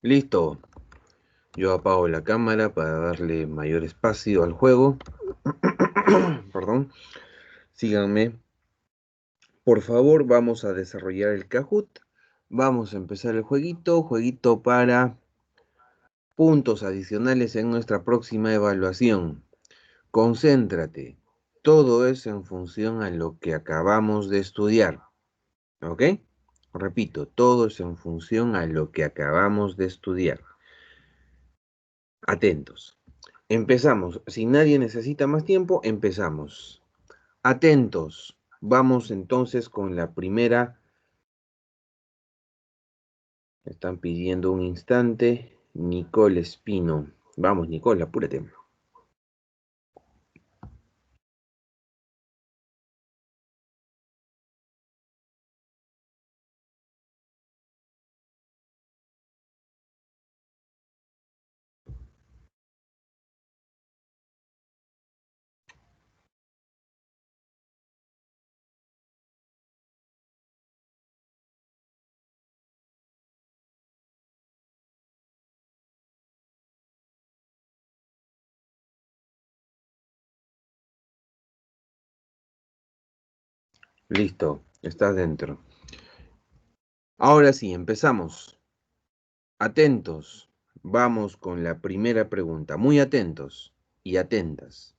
Listo. Yo apago la cámara para darle mayor espacio al juego. Perdón. Síganme. Por favor, vamos a desarrollar el Kahoot. Vamos a empezar el jueguito. Jueguito para puntos adicionales en nuestra próxima evaluación. Concéntrate. Todo es en función a lo que acabamos de estudiar. ¿Ok? Repito, todo es en función a lo que acabamos de estudiar. Atentos. Empezamos. Si nadie necesita más tiempo, empezamos. Atentos. Vamos entonces con la primera. Están pidiendo un instante. Nicole Espino. Vamos, Nicole, apúrate. Listo, estás dentro. Ahora sí, empezamos. Atentos. Vamos con la primera pregunta. Muy atentos y atentas.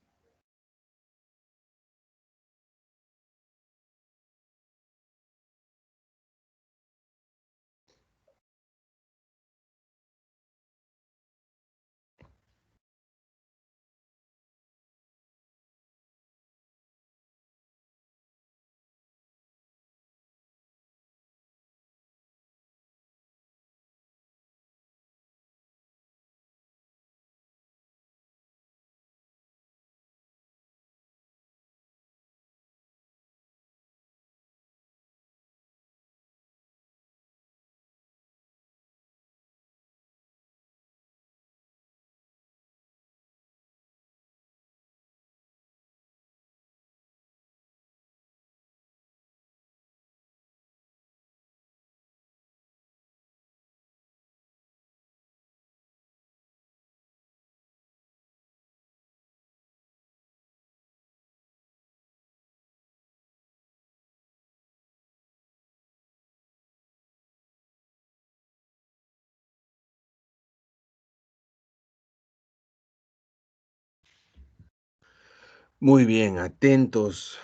Muy bien, atentos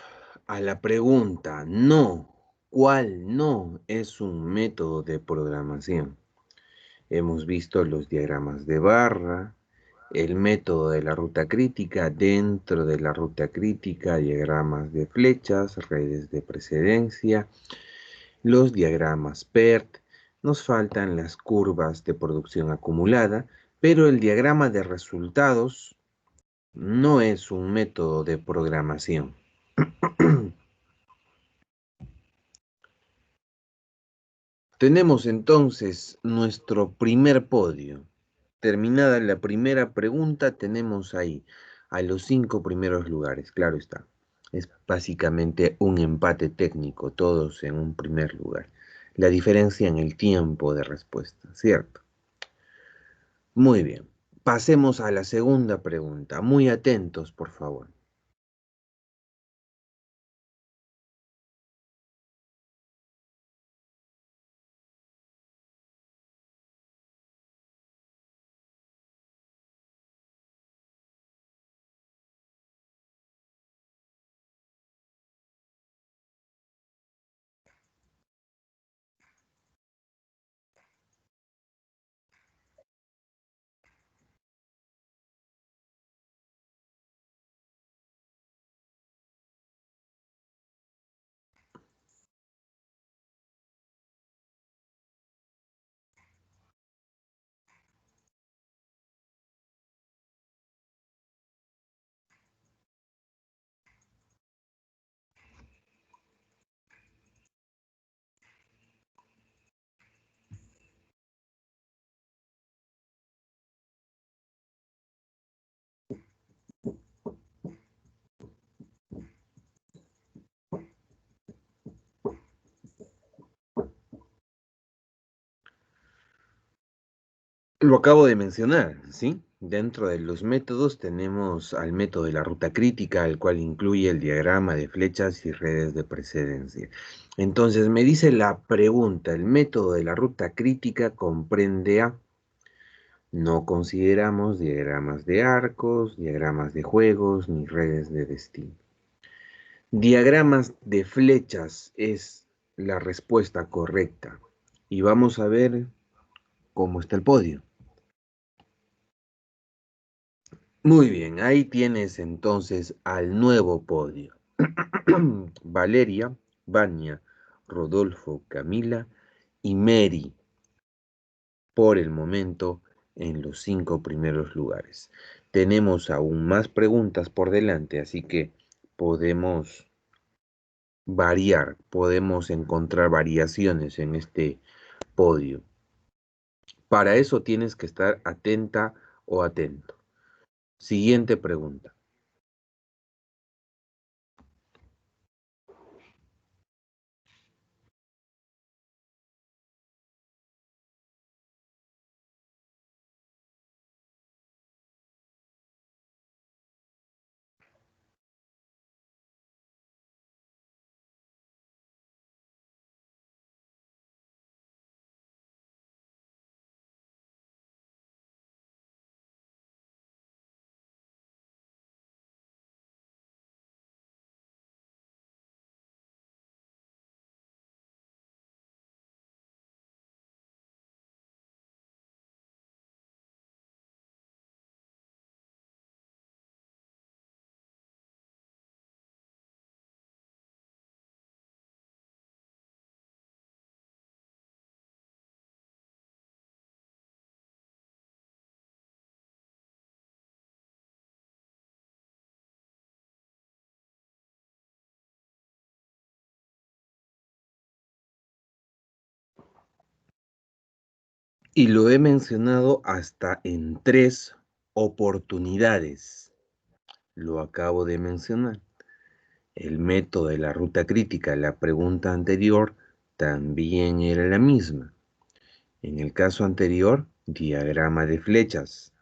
a la pregunta. No. ¿Cuál no es un método de programación? Hemos visto los diagramas de barra, el método de la ruta crítica, dentro de la ruta crítica, diagramas de flechas, redes de precedencia, los diagramas PERT, nos faltan las curvas de producción acumulada, pero el diagrama de resultados no es un método de programación. Tenemos entonces nuestro primer podio. Terminada la primera pregunta, tenemos ahí a los 5 primeros lugares, claro está. Es básicamente un empate técnico, todos en un primer lugar. La diferencia en el tiempo de respuesta, ¿cierto? Muy bien. Pasemos a la segunda pregunta. Muy atentos, por favor. Lo acabo de mencionar, ¿sí? Dentro de los métodos tenemos al método de la ruta crítica, el cual incluye el diagrama de flechas y redes de precedencia. Entonces, me dice la pregunta, el método de la ruta crítica comprende a... No consideramos diagramas de arcos, diagramas de juegos, ni redes de destino. Diagramas de flechas es la respuesta correcta. Y vamos a ver cómo está el podio. Muy bien, ahí tienes entonces al nuevo podio. Valeria, Vania, Rodolfo, Camila y Mary, por el momento, en los 5 primeros lugares. Tenemos aún más preguntas por delante, así que podemos variar, podemos encontrar variaciones en este podio. Para eso tienes que estar atenta o atento. Siguiente pregunta. Y lo he mencionado hasta en 3 oportunidades. Lo acabo de mencionar. El método de la ruta crítica, la pregunta anterior, también era la misma. En el caso anterior, diagrama de flechas.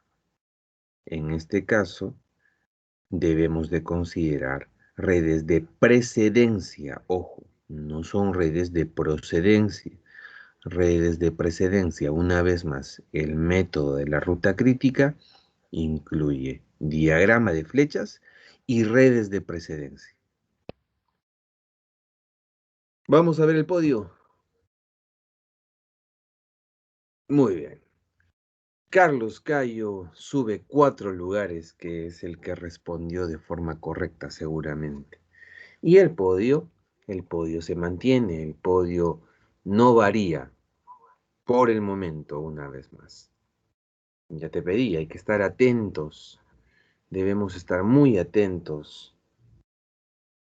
En este caso, debemos de considerar redes de precedencia. Ojo, no son redes de procedencia. Redes de precedencia. Una vez más, el método de la ruta crítica incluye diagrama de flechas y redes de precedencia. Vamos a ver el podio. Muy bien. Carlos Cayo sube 4 lugares, que es el que respondió de forma correcta seguramente. Y el podio se mantiene, el podio no varía por el momento, una vez más. Ya te pedí, hay que estar atentos, debemos estar muy atentos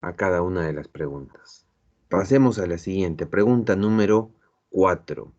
a cada una de las preguntas. Pasemos a la siguiente, pregunta número 4.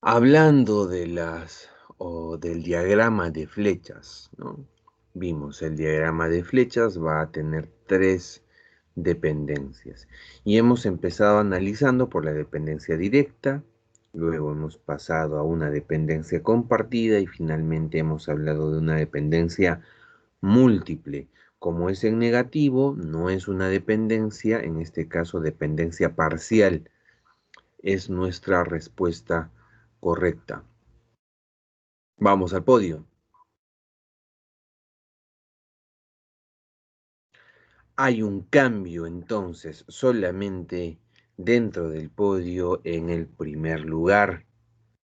Hablando de las o del diagrama de flechas, ¿no? Vimos el diagrama de flechas va a tener 3 dependencias y hemos empezado analizando por la dependencia directa, luego hemos pasado a una dependencia compartida y finalmente hemos hablado de una dependencia múltiple Como es en negativo, no es una dependencia, en este caso dependencia parcial. Es nuestra respuesta correcta. Vamos al podio. Hay un cambio entonces solamente dentro del podio en el primer lugar.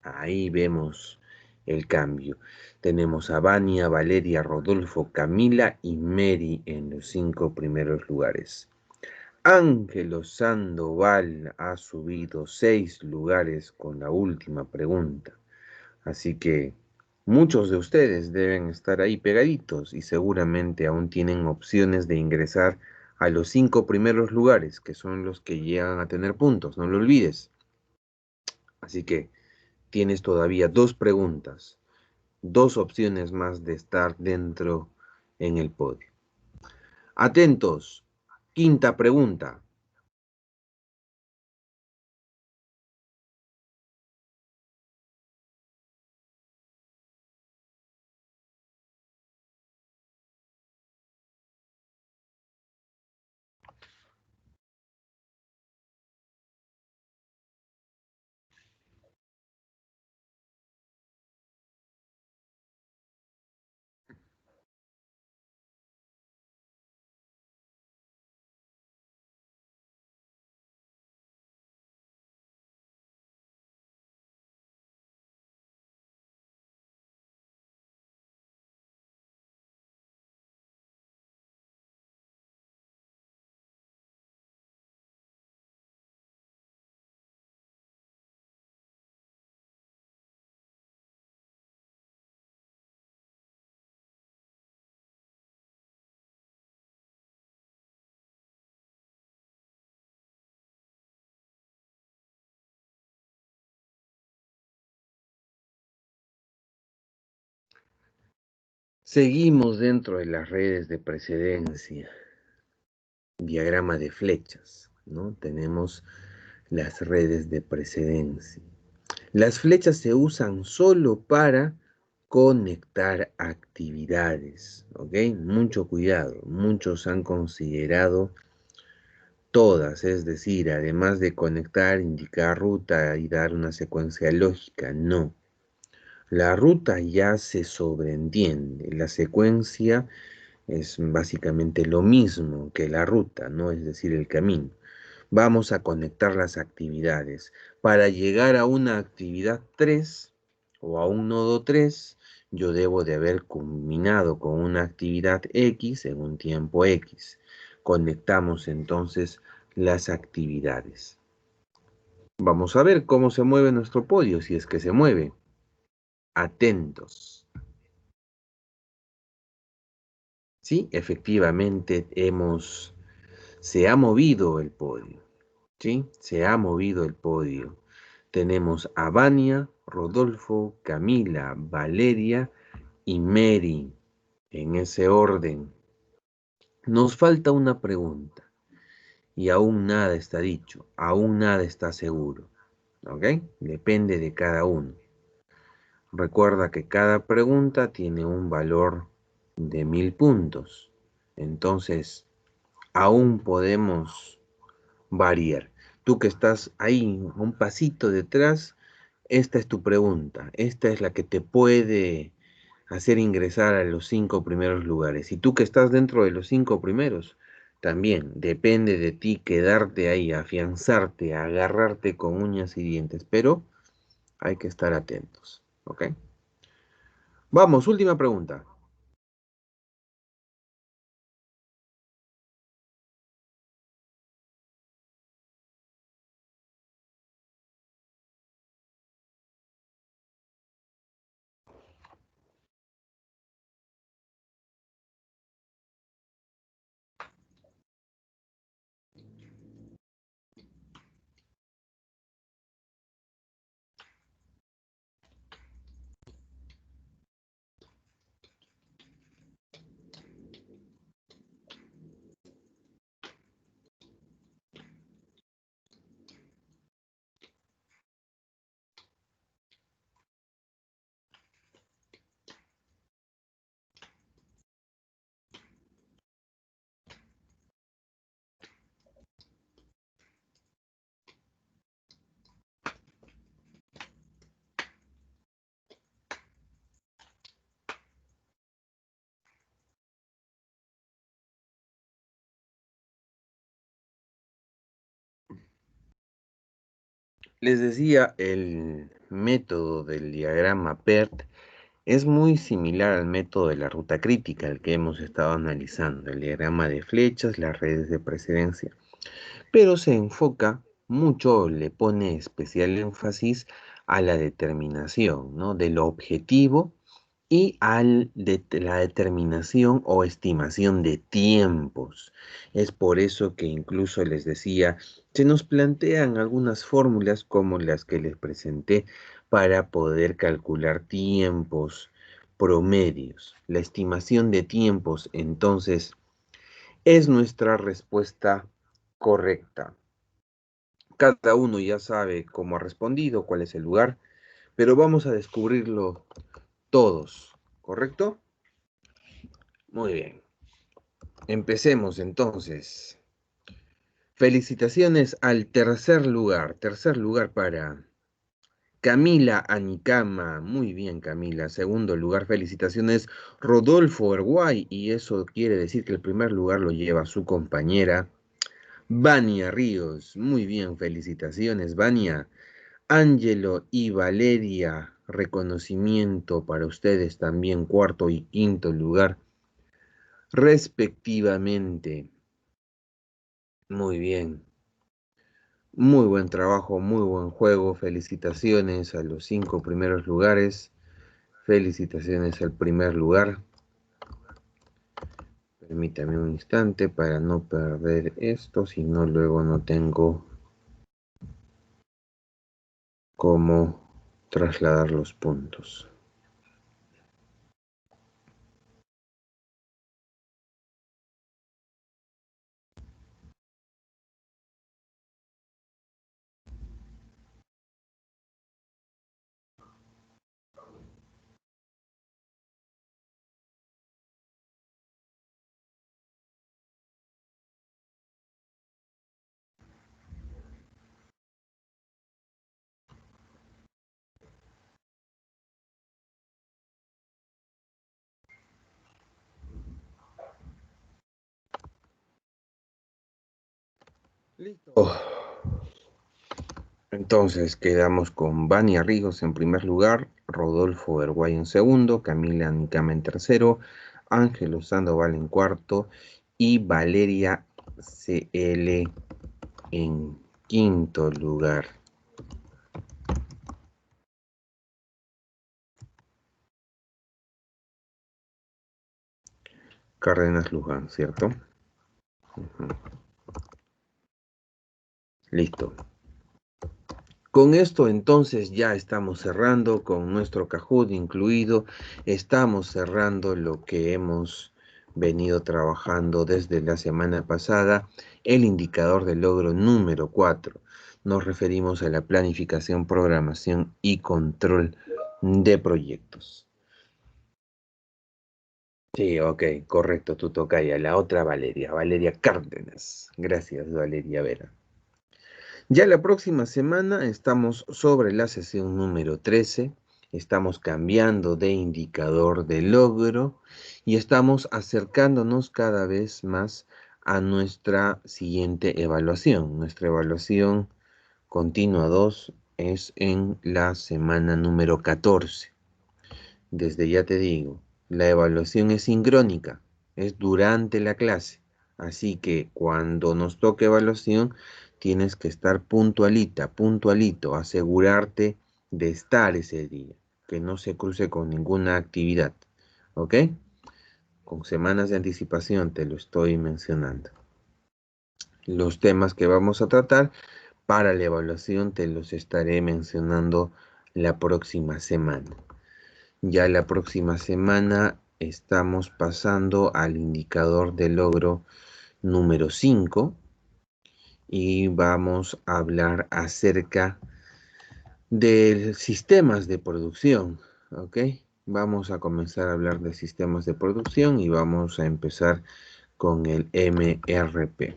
Ahí vemos el cambio. Tenemos a Vania, Valeria, Rodolfo, Camila y Mary en los 5 primeros lugares. Ángelo Sandoval ha subido 6 lugares con la última pregunta. Así que muchos de ustedes deben estar ahí pegaditos y seguramente aún tienen opciones de ingresar a los 5 primeros lugares, que son los que llegan a tener puntos, no lo olvides. Así que tienes todavía 2 preguntas, 2 opciones más de estar dentro en el podio. Atentos, quinta pregunta. Seguimos dentro de las redes de precedencia. Diagrama de flechas, ¿no? Tenemos las redes de precedencia. Las flechas se usan solo para conectar actividades, ¿ok? Mucho cuidado. Muchos han considerado todas, es decir, además de conectar, indicar ruta y dar una secuencia lógica, no. La ruta ya se sobreentiende, la secuencia es básicamente lo mismo que la ruta, ¿no? Es decir, el camino. Vamos a conectar las actividades. Para llegar a una actividad 3 o a un nodo 3, yo debo de haber culminado con una actividad X en un tiempo X. Conectamos entonces las actividades. Vamos a ver cómo se mueve nuestro podio, si es que se mueve. Atentos. Sí, efectivamente se ha movido el podio. ¿Sí? Se ha movido el podio. Tenemos a Vania, Rodolfo, Camila, Valeria y Mary en ese orden. Nos falta una pregunta y aún nada está dicho, aún nada está seguro. ¿Ok? Depende de cada uno. Recuerda que cada pregunta tiene un valor de 1000 puntos. Entonces, aún podemos variar. Tú que estás ahí un pasito detrás, esta es tu pregunta. Esta es la que te puede hacer ingresar a los 5 primeros lugares. Y tú que estás dentro de los 5 primeros, también depende de ti quedarte ahí, afianzarte, agarrarte con uñas y dientes. Pero hay que estar atentos. ¿Ok? Vamos, última pregunta. Les decía, el método del diagrama PERT es muy similar al método de la ruta crítica, el que hemos estado analizando, el diagrama de flechas, las redes de precedencia, pero se enfoca mucho, le pone especial énfasis a la determinación, ¿no?, del objetivo y la determinación o estimación de tiempos. Es por eso que incluso les decía, se nos plantean algunas fórmulas como las que les presenté para poder calcular tiempos promedios. La estimación de tiempos, entonces, es nuestra respuesta correcta. Cada uno ya sabe cómo ha respondido, cuál es el lugar, pero vamos a descubrirlo todos, ¿correcto? Muy bien. Empecemos entonces. Felicitaciones al tercer lugar. Tercer lugar para Camila Anicama. Muy bien, Camila. Segundo lugar, felicitaciones Rodolfo Erguay. Y eso quiere decir que el primer lugar lo lleva su compañera Vania Ríos. Muy bien, felicitaciones, Vania. Ángelo y Valeria, reconocimiento para ustedes también, cuarto y quinto lugar, respectivamente. Muy bien. Muy buen trabajo, muy buen juego. Felicitaciones a los 5 primeros lugares. Felicitaciones al primer lugar. Permítame un instante para no perder esto, si no luego no tengo cómo trasladar los puntos. Listo. Entonces quedamos con Vania Ríos en primer lugar, Rodolfo Erguay en segundo, Camila Nicama en tercero, Ángelo Sandoval en cuarto y Valeria CL en quinto lugar. Cárdenas Luján, ¿cierto? Listo. Con esto entonces ya estamos cerrando con nuestro Kahoot incluido. Estamos cerrando lo que hemos venido trabajando desde la semana pasada, el indicador de logro número 4. Nos referimos a la planificación, programación y control de proyectos. Sí, ok, correcto, tu tocaya. La otra Valeria, Valeria Cárdenas. Gracias, Valeria Vera. Ya la próxima semana estamos sobre la sesión número 13, estamos cambiando de indicador de logro y estamos acercándonos cada vez más a nuestra siguiente evaluación. Nuestra evaluación continua 2 es en la semana número 14. Desde ya te digo, la evaluación es sincrónica, es durante la clase. Así que cuando nos toque evaluación, tienes que estar puntualita, puntualito, asegurarte de estar ese día, que no se cruce con ninguna actividad. ¿Ok? Con semanas de anticipación te lo estoy mencionando. Los temas que vamos a tratar para la evaluación te los estaré mencionando la próxima semana. Ya la próxima semana estamos pasando al indicador de logro número 5 y vamos a hablar acerca de sistemas de producción, ¿ok? Vamos a comenzar a hablar de sistemas de producción y vamos a empezar con el MRP.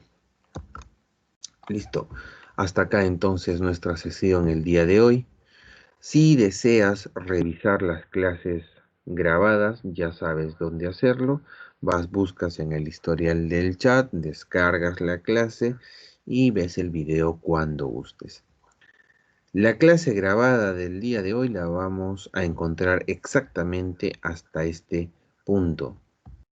Listo. Hasta acá entonces nuestra sesión el día de hoy. Si deseas revisar las clases grabadas, ya sabes dónde hacerlo. Buscas en el historial del chat, descargas la clase y ves el video cuando gustes. La clase grabada del día de hoy la vamos a encontrar exactamente hasta este punto.